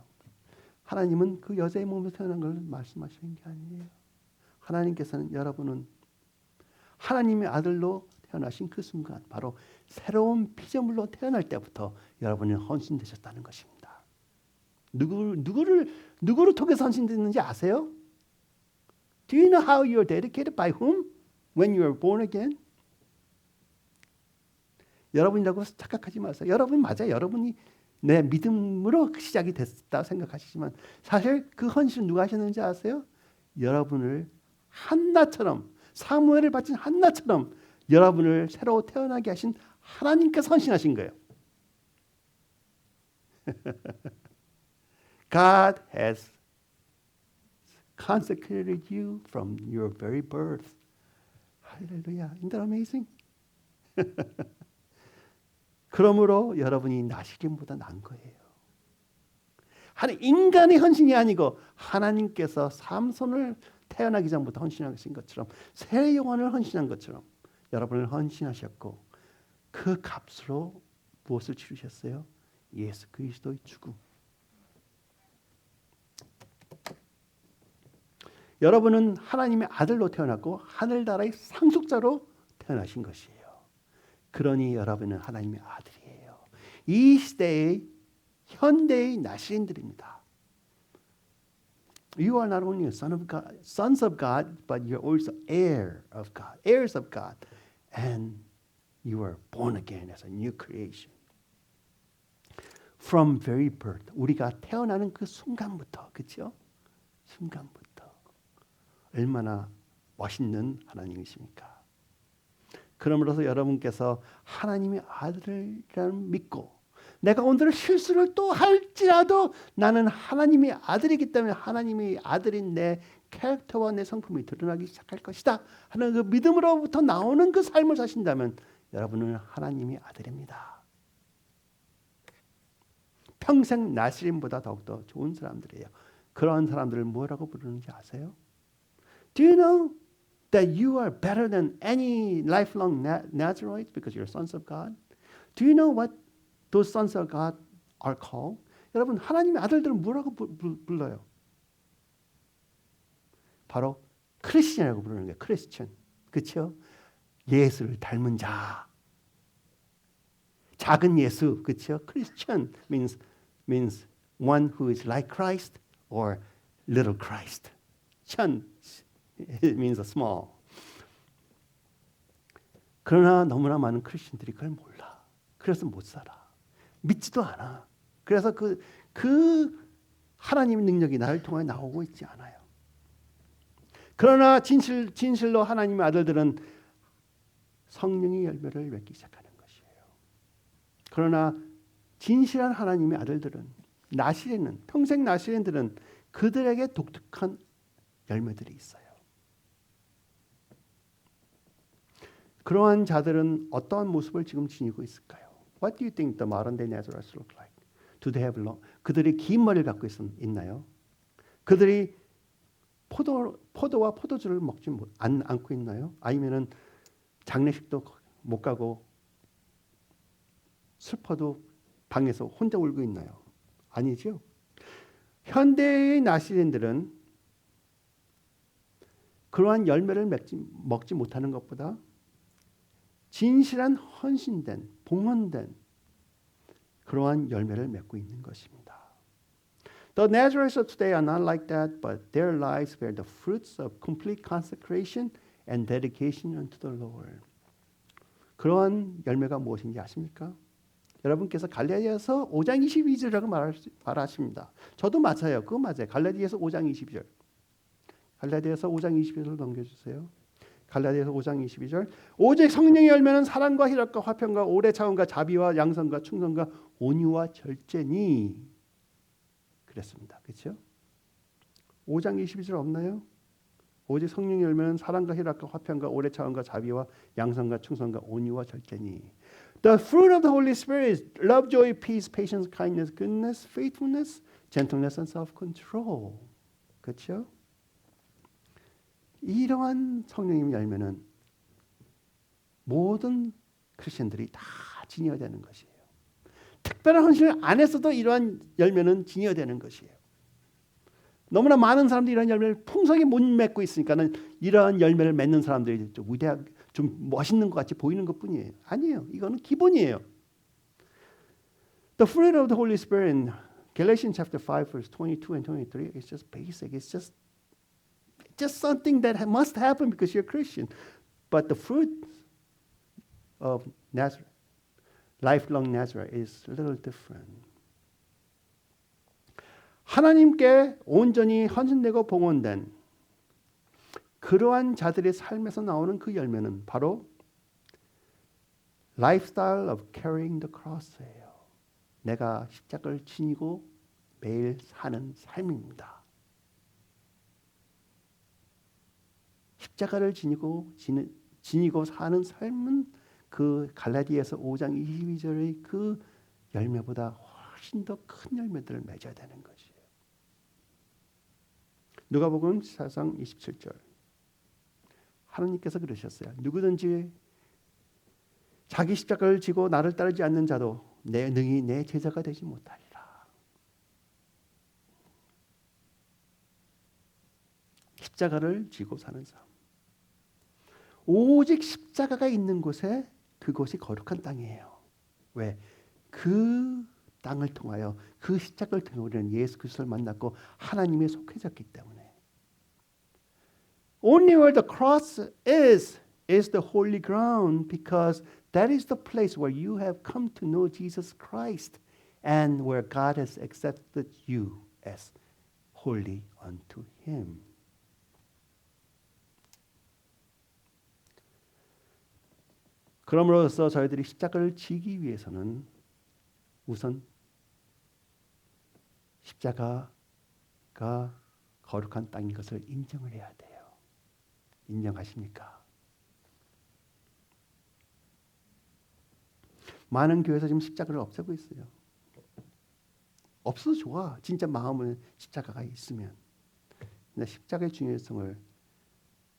하나님은 그 여자의 몸에서 태어난 걸 말씀하시는 게 아니에요. 하나님께서는 여러분은 하나님의 아들로 태어나신 그 순간 바로 새로운 피조물로 태어날 때부터 여러분이 헌신되셨다는 것입니다. 누구를 통해서 헌신됐는지 아세요? Do you know how you are dedicated by whom when you are born again? 여러분이라고 착각하지 마세요. 여러분 맞아요. 여러분이 내 믿음으로 시작이 됐다 생각하시지만 사실 그 헌신은 누가 하셨는지 아세요? 여러분을 한나처럼 사무엘을 바친 한나처럼 여러분을 새로 태어나게 하신 하나님께서 헌신하신 거예요. God has consecrated you from your very birth. Hallelujah. Isn't that amazing? 그러므로 여러분이 나시림보다 난 거예요. 인간의 헌신이 아니고 하나님께서 삼손을 태어나기 전부터 헌신하신 것처럼 새 영혼을 헌신한 것처럼 여러분을 헌신하셨고 그 값으로 무엇을 치르셨어요? 예수 그리스도의 죽음. 여러분은 하나님의 아들로 태어났고 하늘나라의 상속자로 태어나신 것이에요. 그러니 여러분은 하나님의 아들이에요. 이 시대의 현대의 나시린들입니다. You are not only a sons of God, but you're also heir of God, heirs of God, and you are born again as a new creation. From very birth, 우리가 태어나는 그 순간부터, 그렇죠? 순간부터 얼마나 멋있는 하나님이십니까? 그러므로서 여러분께서 하나님의 아들이라는 믿고 내가 오늘 실수를 또 할지라도 나는 하나님의 아들이기 때문에 하나님의 아들인 내 캐릭터와 내 성품이 드러나기 시작할 것이다 하는 그 믿음으로부터 나오는 그 삶을 사신다면 여러분은 하나님의 아들입니다. 평생 나시린보다 더욱더 좋은 사람들이에요. 그러한 사람들을 뭐라고 부르는지 아세요? Do you know that you are better than any lifelong Nazarite because you're sons of God? Do you know what those sons of God are called? 여러분 하나님의 아들들은 뭐라고 불러요? 바로 크리스천이라고 부르는 거예요. 크리스천. 그렇죠? 예수를 닮은 자. 작은 예수. 그렇죠? 크리스천 means one who is like Christ or little Christ. 천 it means a small. 그러나 너무나 많은 크리스천들이 그걸 몰라. 그래서 못 살아. 믿지도 않아. 그래서 그 하나님의 능력이 나를 통해 나오고 있지 않아요. 그러나 진실로 하나님의 아들들은 성령의 열매를 맺기 시작하는 것이에요. 그러나 진실한 하나님의 아들들은 나시린은 평생 나시린들은 그들에게 독특한 열매들이 있어요. 그러한 자들은 어떠한 모습을 지금 지니고 있을까요? What do you think the modern day Nazarites look like? Do they have long? 그들이 긴 머리를 갖고 있나요? 그들이 포도와 포도주를 먹지 않고 있나요? 아니면은 장례식도 못 가고 슬퍼도 방에서 혼자 울고 있나요? 아니죠. 현대의 나시린들은 그러한 열매를 먹지 못하는 것보다 진실한 헌신된 봉헌된 그러한 열매를 맺고 있는 것입니다. The Nazarites of today are not like that, but their lives bear the fruits of complete consecration and dedication unto the Lord. 그러한 열매가 무엇인지 아십니까? 여러분께서 갈라디아서 5장 22절이라고 말하십니다. 저도 맞아요. 그거 맞아요. 갈라디아서 5장 22절. 갈라디아서 5장 22절을 넘겨주세요. 갈라디아서 5장 22절. 오직 성령의 열매는 사랑과 희락과 화평과 오래 참음과 자비와 양선과 충성과 온유와 절제니 그랬습니다. 그렇죠? 5장 22절 없나요? 오직 성령의 열매는 사랑과 희락과 화평과 오래 참음과 자비와 양선과 충성과 온유와 절제니. The fruit of the Holy Spirit is love, joy, peace, patience, kindness, goodness, faithfulness, gentleness, and self-control. 그렇죠? 이러한 성령의 열매는 모든 크리스천들이 다 지녀야 되는 것이에요. 특별한 헌신을 안 했어도 이러한 열매는 지녀야 되는 것이에요. 너무나 많은 사람들이 이러한 열매를 풍성히 못 맺고 있으니까는 이러한 열매를 맺는 사람들이 좀 좀 멋있는 것 같이 보이는 것뿐이에요. 아니에요. 이거는 기본이에요. The fruit of the Holy Spirit in Galatians chapter 5 verse 22 and 23 is just basic. It's just something that must happen because you're a Christian. But the fruit of Nazareth, lifelong Nazareth, is a little different. 하나님께 온전히 헌신되고 봉헌된 그러한 자들의 삶에서 나오는 그 열매는 바로 lifestyle of carrying the cross예요. 내가 십자가를 지니고 매일 사는 삶입니다. 십자가를 지니고 사는 삶은 그 갈라디아서 5장 22절의 그 열매보다 훨씬 더 큰 열매들을 맺어야 되는 것이에요. 누가복음 4장 27절. 하나님께서 그러셨어요. 누구든지 자기 십자가를 지고 나를 따르지 않는 자도 능히 내 제자가 되지 못하리라. 십자가를 지고 사는 삶. 오직 십자가가 있는 곳에 그곳이 거룩한 땅이에요. 왜? 그 땅을 통하여 그 십자가를 통해 우리는 예수 그리스도를 만났고 하나님에 속해졌기 때문에. Only where the cross is the holy ground because that is the place where you have come to know Jesus Christ and where God has accepted you as holy unto Him. 그럼으로써 저희들이 십자가를 지기 위해서는 우선 십자가가 거룩한 땅인 것을 인정을 해야 돼요. 인정하십니까? 많은 교회에서 지금 십자가를 없애고 있어요. 없어도 좋아. 진짜 마음은 십자가가 있으면. 근데 십자가의 중요성을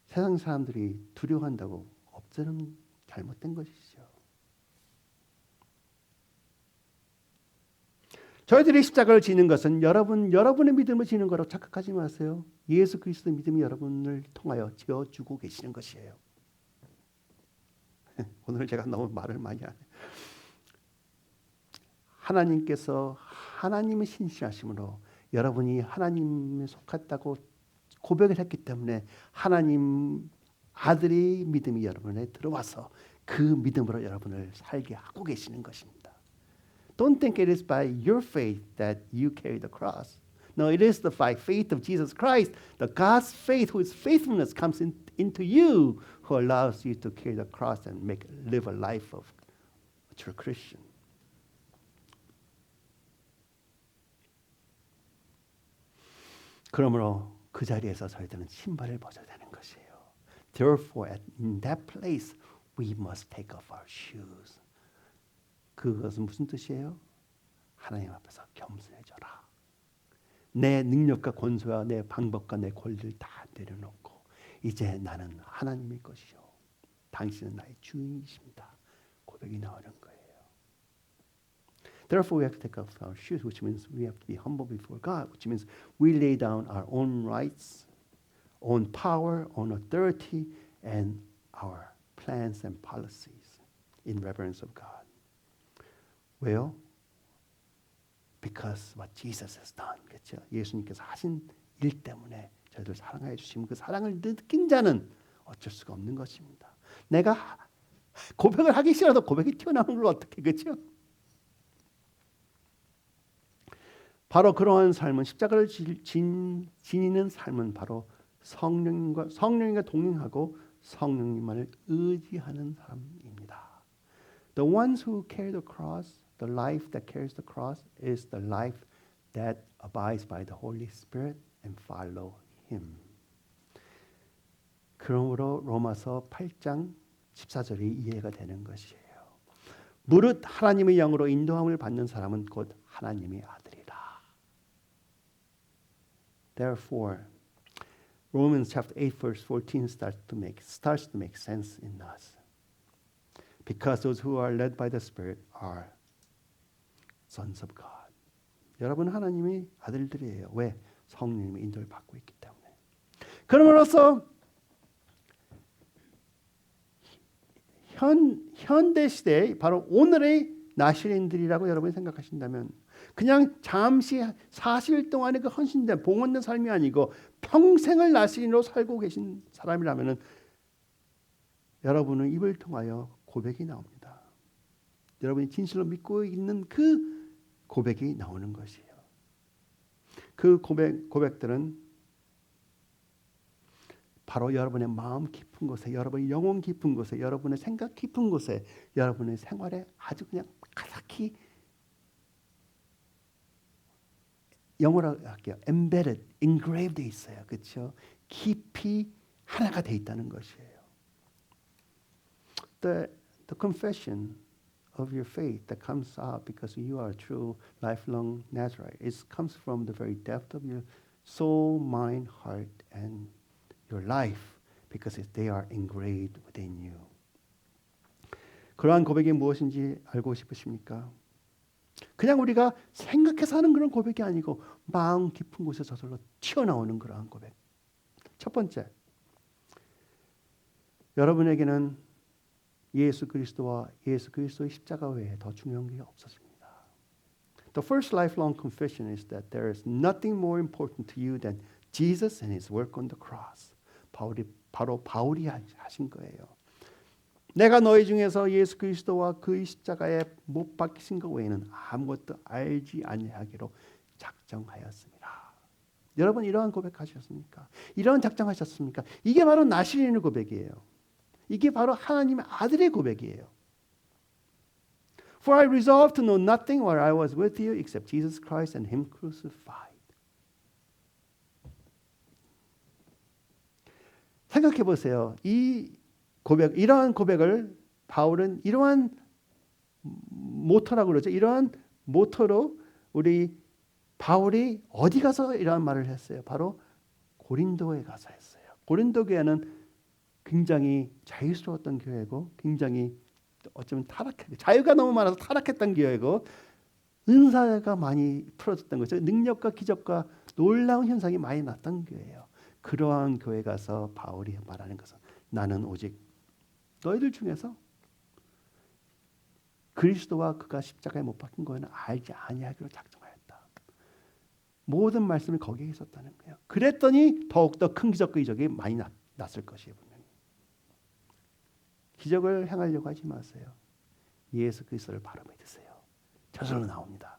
세상 사람들이 두려워한다고 없애는 잘못된 것이죠. 저희들이 십자가를 지는 것은 여러분의 믿음을 지는 거라고 착각하지 마세요. 예수 그리스도의 믿음이 여러분을 통하여 지어주고 계시는 것이에요. 오늘 제가 너무 말을 많이 하네요. 하나님께서 하나님의 신실하심으로 여러분이 하나님에 속했다고 고백을 했기 때문에 하나님 아들의 믿음이 여러분에 들어와서 그 믿음으로 여러분을 살게 하고 계시는 것입니다. Don't think it is by your faith that you carry the cross. No, it is by faith of Jesus Christ. The God's faith, whose faithfulness comes into you, who allows you to carry the cross and live a life of a true Christian. 그러므로 그 자리에서 저희들은 신발을 벗어야 되는 것이에요. Therefore, in that place, we must take off our shoes. 그것은 무슨 뜻이에요? 하나님 앞에서 겸손해져라. 내 능력과 권세와 내 방법과 내 권리를 다 내려놓고 이제 나는 하나님의 것이요. 당신은 나의 주인이십니다. 고백이 나오는 거예요. Therefore, we have to take off our shoes, which means we have to be humble before God, which means we lay down our own rights, own power, own authority, and our plans and policies in reverence of God. 왜요? Because what Jesus has done. 그렇죠? 예수님께서 하신 일 때문에 저희들 사랑해 주시면 그 사랑을 느낀 자는 어쩔 수가 없는 것입니다. 내가 고백을 하기 싫어도 고백이 튀어나오는 걸 어떻게 그렇죠? 바로 그러한 삶은 십자가를 지니는 삶은 바로 성령님과 동행하고 성령님만을 의지하는 사람입니다. The ones who carry the cross, the life that carries the cross is the life that abides by the Holy Spirit and follow Him. 그러므로 로마서 8장 14절이 이해가 되는 것이에요. 무릇 하나님의 영으로 인도함을 받는 사람은 곧 하나님의 아들이라. Therefore, Romans chapter 8 verse 14 starts to make sense in us. Because those who are led by the Spirit are sons of God. 여러분 하나님의 아들들이에요. 왜? 성령님의 인도를 받고 있기 때문에. 그러므로서 현대 시대에 바로 오늘의 나시린들이라고 여러분이 생각하신다면 그냥 잠시 40일 동안의 그 헌신된 봉헌된 삶이 아니고 평생을 나시린으로 살고 계신 사람이라면 여러분은 입을 통하여 고백이 나옵니다. 여러분이 진실로 믿고 있는 그 고백이 나오는 것이에요. 그 고백들은 바로 여러분의 마음 깊은 곳에, 여러분의 영혼 깊은 곳에, 여러분의 생각 깊은 곳에, 여러분의 생활에 아주 그냥 가득히 영어로 할게요. embedded, engraved 돼 있어요. 그렇죠? 깊이 하나가 돼 있다는 것이에요. The confession of your faith that comes out because you are a true lifelong Nazarite. It comes from the very depth of your soul, mind, heart, and your life because they are engraved within you. 그러한 고백이 무엇인지 알고 싶으십니까? 그냥 우리가 생각해서 하는 그런 고백이 아니고 마음 깊은 곳에 저절로 튀어나오는 그러한 고백. 첫 번째, 여러분에게는 예수 그리스도와 예수 그리스도의 십자가 외에 더 중요한 게 없었습니다. The first lifelong confession is that there is nothing more important to you than Jesus and His work on the cross. 바로 바울이 하신 거예요. 내가 너희 중에서 예수 그리스도와 그의 십자가에 못 박히신 것 외에는 아무것도 알지 아니하기로 작정하였습니다. 여러분 이러한 고백하셨습니까? 이러한 작정하셨습니까? 이게 바로 나시린의 고백이에요. 이게 바로 하나님의 아들의 고백이에요. For I resolved to know nothing while I was with you except Jesus Christ and Him crucified. 생각해 보세요. 이러한 고백을 바울은 이러한 모토라고 그러죠. 이러한 모토로 우리 바울이 어디 가서 이러한 말을 했어요. 바로 고린도에 가서 했어요. 고린도 교회는 굉장히 자유스러웠던 교회고 굉장히 어쩌면 자유가 너무 많아서 타락했던 교회고 은사가 많이 풀어졌던 거죠. 능력과 기적과 놀라운 현상이 많이 났던 교회예요. 그러한 교회 가서 바울이 말하는 것은 나는 오직 너희들 중에서 그리스도와 그가 십자가에 못 박힌 거에는 알지 아니하기로 작정하였다. 모든 말씀이 거기에 있었다는 거예요. 그랬더니 더욱더 큰 기적과 이적이 많이 났을 것이에요. 분명히. 기적을 행하려고 하지 마세요. 예수 그리스도를 바로 믿으세요. 저절로 나옵니다.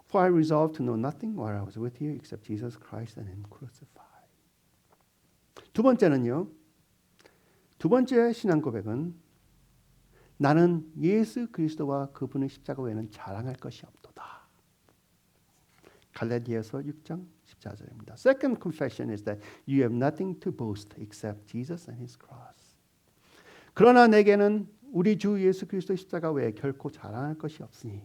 For I resolved to know nothing while I was with you except Jesus Christ and Him crucified. 두 번째는요. 두 번째 신앙 고백은 나는 예수 그리스도와 그분의 십자가 외에는 자랑할 것이 없도다. 갈라디아서 6장 14절입니다. Second confession is that you have nothing to boast except Jesus and His cross. 그러나 내게는 우리 주 예수 그리스도의 십자가 외에 결코 자랑할 것이 없으니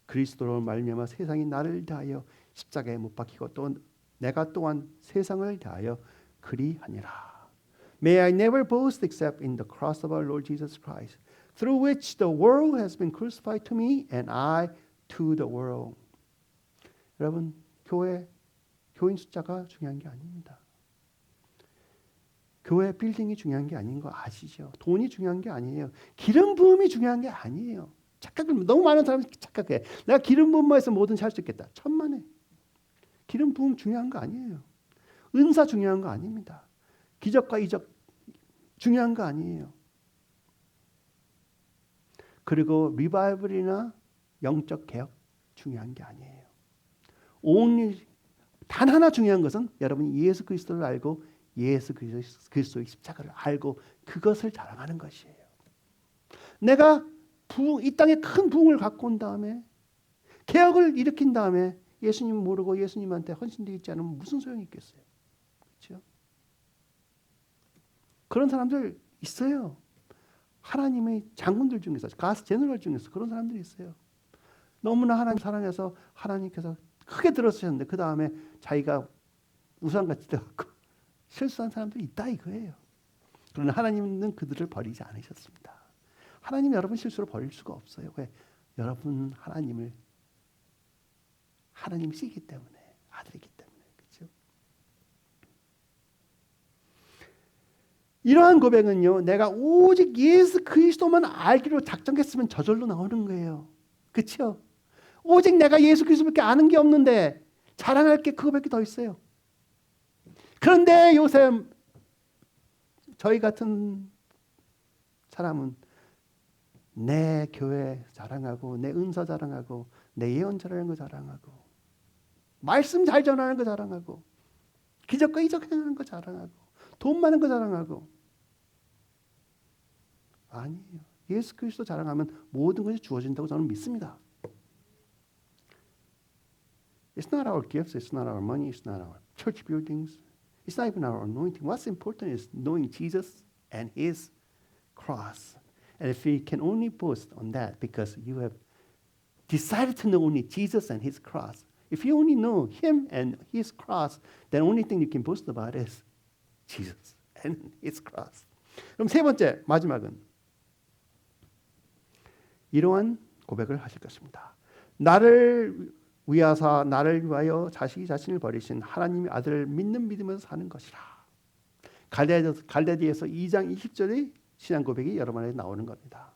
그리스도로 말미암아 세상이 나를 대하여 십자가에 못 박히고 또 내가 또한 세상을 대하여 그리하니라. May I never boast except in the cross of our Lord Jesus Christ, through which the world has been crucified to me and I to the world. 여러분, 교인 숫자가 중요한 게 아닙니다. 교회 빌딩이 중요한 게 아닌 거 아시죠? 돈이 중요한 게 아니에요. 기름 부음이 중요한 게 아니에요. 너무 많은 사람이 착각해. 내가 기름 부음만 해서 뭐든지 할 수 있겠다. 천만에. 기름 부음 중요한 거 아니에요. 은사 중요한 거 아닙니다. 기적과 이적 중요한 거 아니에요. 그리고 리바이벌이나 영적 개혁 중요한 게 아니에요. only 단 하나 중요한 것은 여러분이 예수 그리스도를 알고 예수 그리스도의 십자가를 알고 그것을 자랑하는 것이에요. 내가 이 땅에 큰 부흥을 갖고 온 다음에 개혁을 일으킨 다음에 예수님 모르고 예수님한테 헌신되어 있지 않으면 무슨 소용이 있겠어요? 그렇죠? 그런 사람들 있어요. 하나님의 장군들 중에서 가스 제너럴 중에서 그런 사람들이 있어요. 너무나 하나님 사랑해서 하나님께서 크게 들어주셨는데 그 다음에 자기가 우상같이 되었고 실수한 사람들이 있다 이거예요. 그러나 하나님은 그들을 버리지 않으셨습니다. 하나님 여러분 실수를 버릴 수가 없어요. 왜? 여러분 하나님이시기 때문에 아들이기 때문에 그렇죠? 이러한 고백은요. 내가 오직 예수 그리스도만 알기로 작정했으면 저절로 나오는 거예요. 그렇죠? 오직 내가 예수 그리스도밖에 아는 게 없는데 자랑할 게 그거밖에 더 있어요. 그런데 요새 저희 같은 사람은 내 교회 자랑하고 내 은사 자랑하고 내 예언 잘하는 거 자랑하고 말씀 잘 전하는 거 자랑하고 기적과 이적 행하는 거 자랑하고 돈 많은 거 자랑하고 아니에요. 예수 그리스도 자랑하면 모든 것이 주어진다고 저는 믿습니다. It's not our gifts, it's not our money, it's not our church buildings, it's not even our anointing. What's important is knowing Jesus and His cross. And if we can only boast on that because you have decided to know only Jesus and His cross, if you only know Him and His cross, then the only thing you can boast about is Jesus and His cross. 그럼 세 번째, 마지막은 이러한 고백을 하실 것입니다. 나를 위하사 나를 위하여 자식이 자신을 버리신 하나님의 아들을 믿는 믿으면서 사는 것이라. 갈라디아서 2장 20절의 신앙 고백이 여러분에게 나오는 겁니다.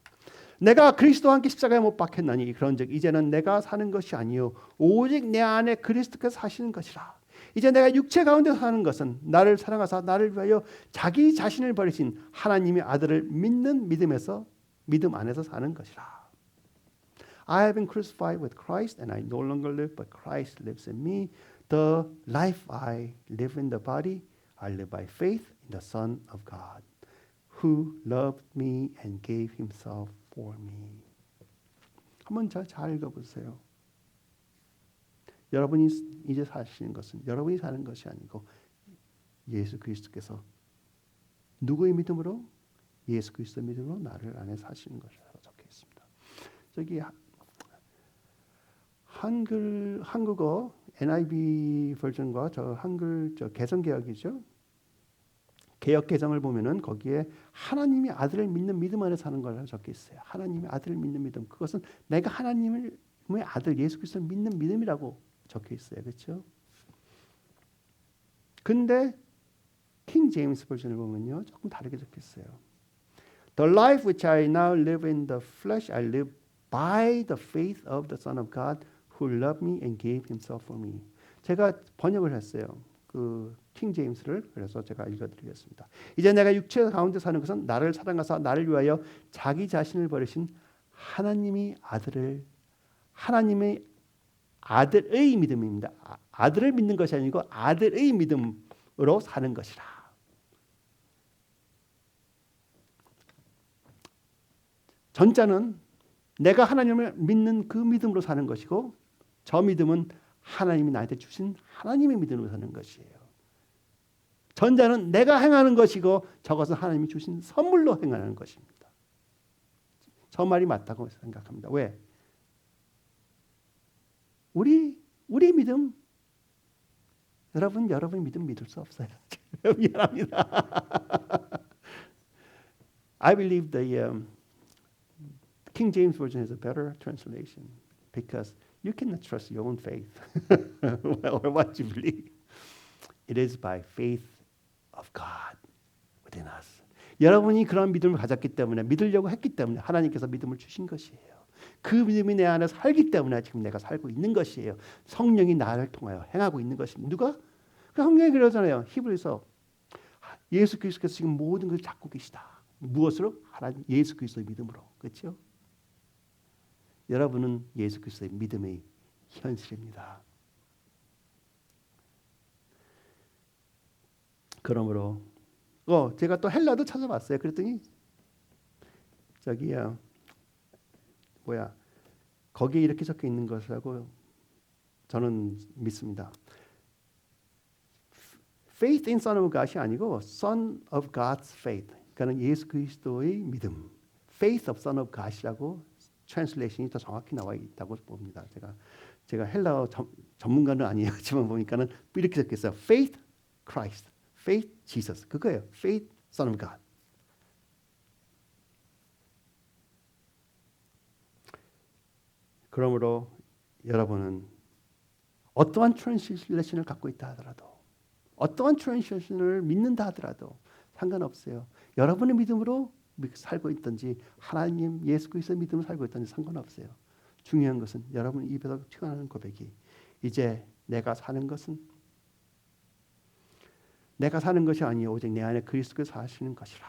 내가 그리스도와 함께 십자가에 못 박혔나니 그런즉 이제는 내가 사는 것이 아니요 오직 내 안에 그리스도께서 사시는 것이라. 이제 내가 육체 가운데 사는 것은 나를 사랑하사 나를 위하여 자기 자신을 버리신 하나님의 아들을 믿는 믿음 안에서 사는 것이라. I have been crucified with Christ and I no longer live but Christ lives in me. The life I live in the body I live by faith in the Son of God who loved me and gave himself for me. 한번 잘 읽어보세요. 여러분이 이제 사시는 것은 여러분이 사는 것이 아니고 예수 그리스도께서 누구의 믿음으로? 예수 그리스도 믿음으로 나를 안에 사시는 것이라고 적혀 있습니다. 저기 한국어 NIV 버전과 저 한글 개성 개혁이죠. 개혁 개정을 보면은 거기에 하나님의 아들을 믿는 믿음 안에 사는 거라고 적혀 있어요. 하나님의 아들을 믿는 믿음. 그것은 내가 하나님의 아들 예수 그리스도를 믿는 믿음이라고 적혀 있어요. 그렇죠? 근데 킹 제임스 버전을 보면요. 조금 다르게 적혀 있어요. The life which I now live in the flesh I live by the faith of the Son of God who loved me and gave himself for me. 제가 번역을 했어요. 킹 제임스를. 그래서 제가 읽어드리겠습니다. 이제 내가 육체 가운데 사는 것은 나를 사랑하사 나를 위하여 자기 자신을 버리신 하나님의 아들의 믿음입니다. 아들을 믿는 것이 아니고 아들의 믿음으로 사는 것이라. 전자는 내가 하나님을 믿는 그 믿음으로 사는 것이고 저 믿음은 하나님이 나한테 주신 하나님의 믿음으로 사는 것이에요. 전자는 내가 행하는 것이고 저것은 하나님이 주신 선물로 행하는 것입니다. 저 말이 맞다고 생각합니다. 왜? 우리 믿음 여러분 믿음 믿을 수 없어요. 미안합니다. I believe the King James version is a better translation because you cannot trust your own faith or what you believe. It is by faith of God within us. 여러분이 그런 믿음을 가졌기 때문에 믿으려고 했기 때문에 하나님께서 믿음을 주신 것이에요. 그 믿음이 내 안에 살기 때문에 지금 내가 살고 있는 것이에요. 성령이 나를 통하여 행하고 있는 것입니다. 누가? 그 성령이 그러잖아요. 히브리서 예수 그리스도께서 지금 모든 것을 잡고 계시다. 무엇으로? 하나님 예수 그리스도의 믿음으로. 그렇죠? 여러분은 예수 그리스도의 믿음의 현실입니다. 그러므로 제가 또 헬라도 찾아봤어요. 그랬더니 거기에 이렇게 적혀 있는 것이라고 저는 믿습니다. Faith in Son of God이 아니고 Son of God's faith. 그러니까 예수 그리스도의 믿음. Faith of Son of God이라고 트랜슬레이션이 더 정확히 나와 있다고 봅니다. 제가 헬라어 전문가는 아니었지만 보니까는 이렇게 적혀 있어요. Faith Christ, Faith Jesus. 그거예요. Faith Son of God. 그러므로 여러분은 어떠한 트랜슬레이션을 갖고 있다 하더라도 어떠한 트랜슬레이션을 믿는다 하더라도 상관없어요. 여러분의 믿음으로 살고 있든지 하나님 예수 그리스도의 믿음으로 살고 있든지 상관없어요. 중요한 것은 여러분 입에서 튀어나오는 고백이 이제 내가 사는 것이 아니요 오직 내 안에 그리스도께서 사시는 것이라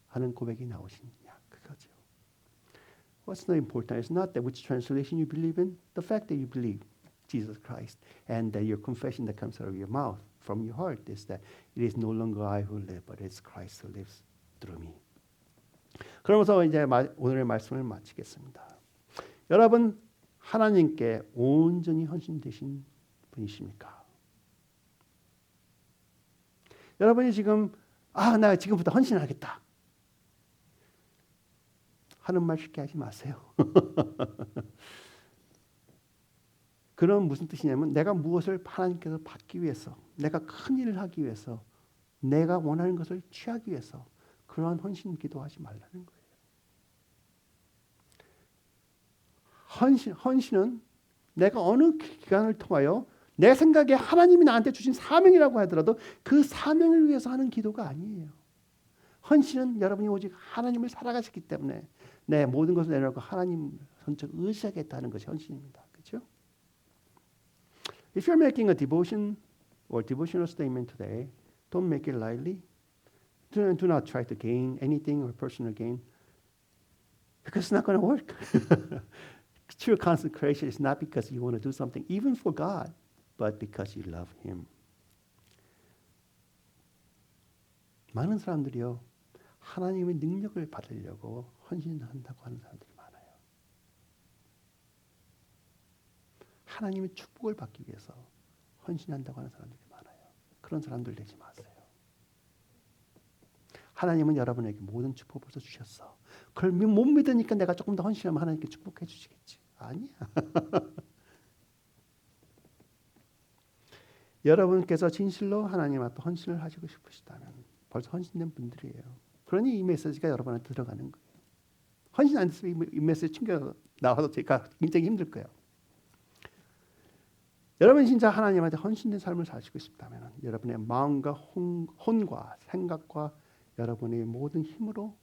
하는 고백이 나오시느냐 그거죠. What's the important? It's not that which translation you believe in. The fact that you believe Jesus Christ and that your confession that comes out of your mouth from your heart is that it is no longer I who live, but it's Christ who lives through me. 그러면서 이제 오늘의 말씀을 마치겠습니다. 여러분 하나님께 온전히 헌신되신 분이십니까? 여러분이 지금 나 지금부터 헌신하겠다 하는 말 쉽게 하지 마세요. 그런 무슨 뜻이냐면 내가 무엇을 하나님께서 받기 위해서 내가 큰 일을 하기 위해서 내가 원하는 것을 취하기 위해서 그러한 헌신 기도하지 말라는 거예요. 헌신은 내가 어느 기간을 통하여 내 생각에 하나님이 나한테 주신 사명이라고 하더라도 그 사명을 위해서 하는 기도가 아니에요. 헌신은 여러분이 오직 하나님을 살아가셨기 때문에 내 모든 것을 내려놓고 하나님 선적 의지하겠다는 것이 헌신입니다. 그렇죠? If you're making a devotion or devotional statement today, don't make it lightly. Do not try to gain anything or personal gain because it's not going to work. True consecration is not because you want to do something even for God, but because you love Him. 많은 사람들이요. 하나님의 능력을 받으려고 헌신한다고 하는 사람들이 많아요. 하나님의 축복을 받기 위해서 헌신한다고 하는 사람들이 많아요. 그런 사람들 되지 마세요. 하나님은 여러분에게 모든 축복을 주셨어. 그걸 못 믿으니까 내가 조금 더 헌신하면 하나님께 축복해 주시겠지. 아니야. 여러분께서 진실로 하나님 앞에 헌신을 하시고 싶으시다면 벌써 헌신된 분들이에요. 그러니 이 메시지가 여러분한테 들어가는 거예요. 헌신 안 됐으면 이 메시지 챙겨 나와서 제가 굉장히 힘들 거예요. 여러분 진짜 하나님한테 헌신된 삶을 사시고 싶다면 여러분의 마음과 혼과 생각과 여러분의 모든 힘으로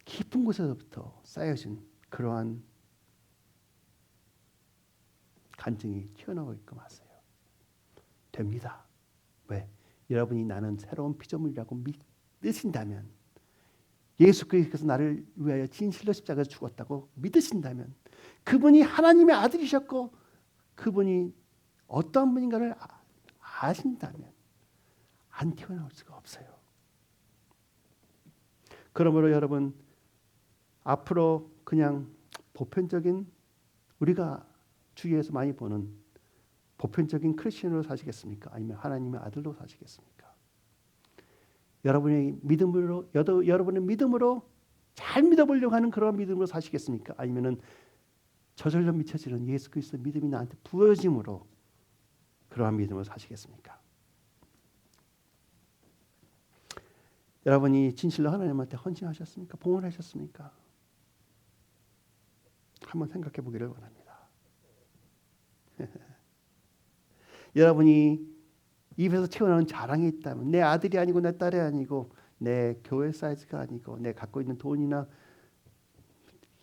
깊은 곳에서부터 쌓여진 그러한 간증이 튀어나오게끔 하세요. 됩니다. 왜? 여러분이 나는 새로운 피조물이라고 믿으신다면 예수 그리스도께서 나를 위하여 진실로 십자가에서 죽었다고 믿으신다면 그분이 하나님의 아들이셨고 그분이 어떠한 분인가를 아신다면 안 튀어나올 수가 없어요. 그러므로 여러분 앞으로 그냥 보편적인 우리가 주위에서 많이 보는 보편적인 크리스천으로 사시겠습니까? 아니면 하나님의 아들로 사시겠습니까? 여러분의 믿음으로 여러분의 믿음으로 잘 믿어보려고 하는 그런 믿음으로 사시겠습니까? 아니면은 저절로 미쳐지는 예수 그리스도 믿음이 나한테 부어짐으로 그러한 믿음으로 사시겠습니까? 여러분이 진실로 하나님한테 헌신하셨습니까? 봉헌하셨습니까? 한번 생각해 보기를 원합니다. 여러분이 입에서 튀어나오는 자랑이 있다면 내 아들이 아니고 내 딸이 아니고 내 교회 사이즈가 아니고 내 갖고 있는 돈이나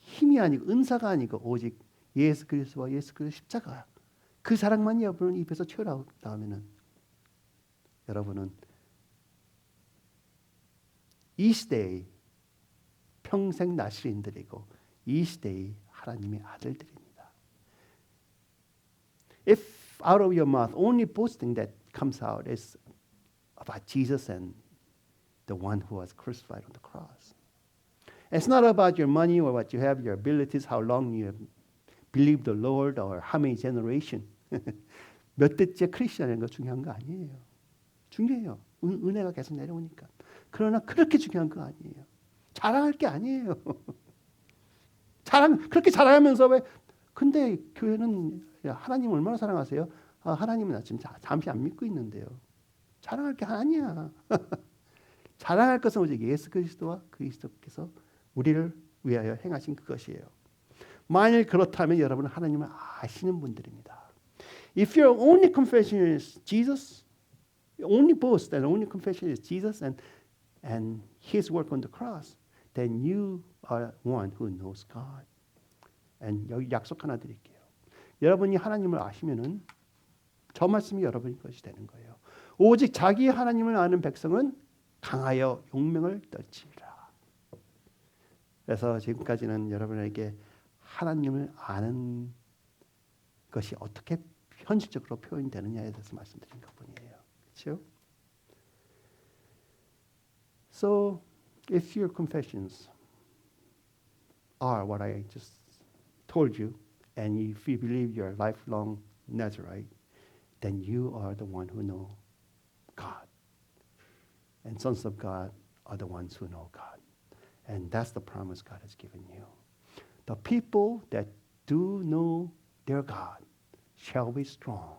힘이 아니고 은사가 아니고 오직 예수 그리스도와 예수 그리스도 십자가 그 자랑만이 여러분 입에서 튀어나오면은 여러분은 이 시대의 평생 나시린들이고 이 시대의 하나님의 아들들입니다. If out of your mouth only boasting that comes out is about Jesus and the one who was crucified on the cross. It's not about your money or what you have, your abilities, how long you have believed the Lord or how many generations. 몇 대째 크리스천인 거 중요한 거 아니에요. 중요해요. 은혜가 계속 내려오니까. 그러나 그렇게 중요한 거 아니에요. 자랑할 게 아니에요. 그렇게 자랑하면서 왜 근데 교회는 하나님 얼마나 사랑하세요? 하나님은 나 지금 잠시 안 믿고 있는데요. 자랑할 게 아니야. 자랑할 것은 오직 예수 그리스도와 그리스도께서 우리를 위하여 행하신 그것이에요. 만일 그렇다면 여러분은 하나님을 아시는 분들입니다. If your only confession is Jesus, only boast and only confession is Jesus and His work on the cross, then you are one who knows God. And 여기 약속 하나 드릴게요. 여러분이 하나님을 아시면은 저 말씀이 여러분의 것이 되는 거예요. 오직 자기 하나님을 아는 백성은 강하여 용맹을 떨치리라. 그래서 지금까지는 여러분에게 하나님을 아는 것이 어떻게 현실적으로 표현되느냐에 대해서 말씀드린 것뿐이에요. 그렇죠? So, if your confessions are what I just told you, and if you believe you're a lifelong Nazarite, then you are the one who know God. And sons of God are the ones who know God. And that's the promise God has given you. The people that do know their God shall be strong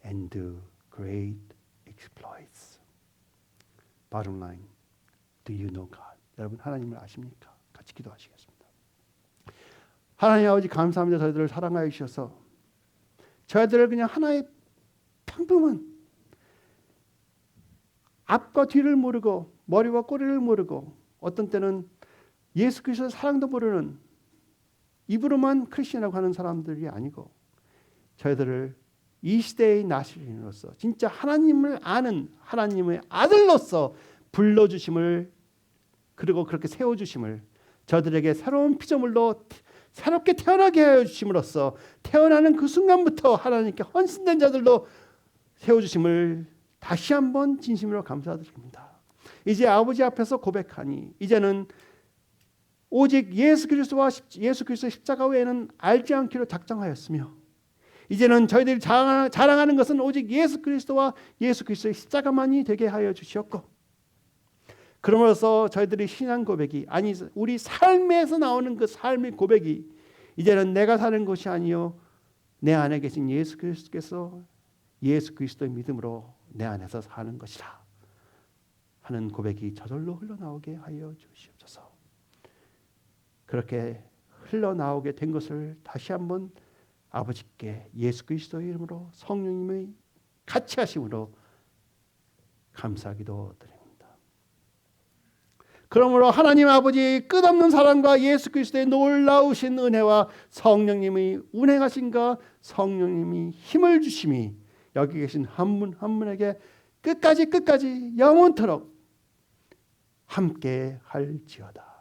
and do great exploits. Bottom line, do you know God? 여러분 하나님을 아십니까? 같이 기도하시겠습니다. 하나님 아버지 감사합니다. 저희들을 사랑하여 주셔서 저희들을 그냥 하나의 평범한 앞과 뒤를 모르고 머리와 꼬리를 모르고 어떤 때는 예수 그리스도의 사랑도 모르는 입으로만 크리스천이라고 하는 사람들이 아니고 저희들을 이 시대의 나시린으로서 진짜 하나님을 아는 하나님의 아들로서 불러주심을 그리고 그렇게 세워주심을 저들에게 새로운 피조물로 새롭게 태어나게 하여 주심으로써 태어나는 그 순간부터 하나님께 헌신된 자들로 세워주심을 다시 한번 진심으로 감사드립니다. 이제 아버지 앞에서 고백하니 이제는 오직 예수 그리스도와 예수 그리스도의 십자가 외에는 알지 않기로 작정하였으며 이제는 저희들이 자랑하는 것은 오직 예수 그리스도와 예수 그리스도의 십자가만이 되게 하여 주시었고 그러므로서 저희들이 신앙 고백이 아니 우리 삶에서 나오는 그 삶의 고백이 이제는 내가 사는 것이 아니요 내 안에 계신 예수 그리스도께서 예수 그리스도의 믿음으로 내 안에서 사는 것이라 하는 고백이 저절로 흘러나오게 하여 주시옵소서. 그렇게 흘러나오게 된 것을 다시 한번 아버지께 예수 그리스도의 이름으로 성령님의 같이 하심으로 감사기도 드립니다. 그러므로 하나님 아버지의 끝없는 사랑과 예수 그리스도의 놀라우신 은혜와 성령님의 운행하심과 성령님이 힘을 주심이 여기 계신 한 분 한 분에게 끝까지 영원토록 함께 할지어다.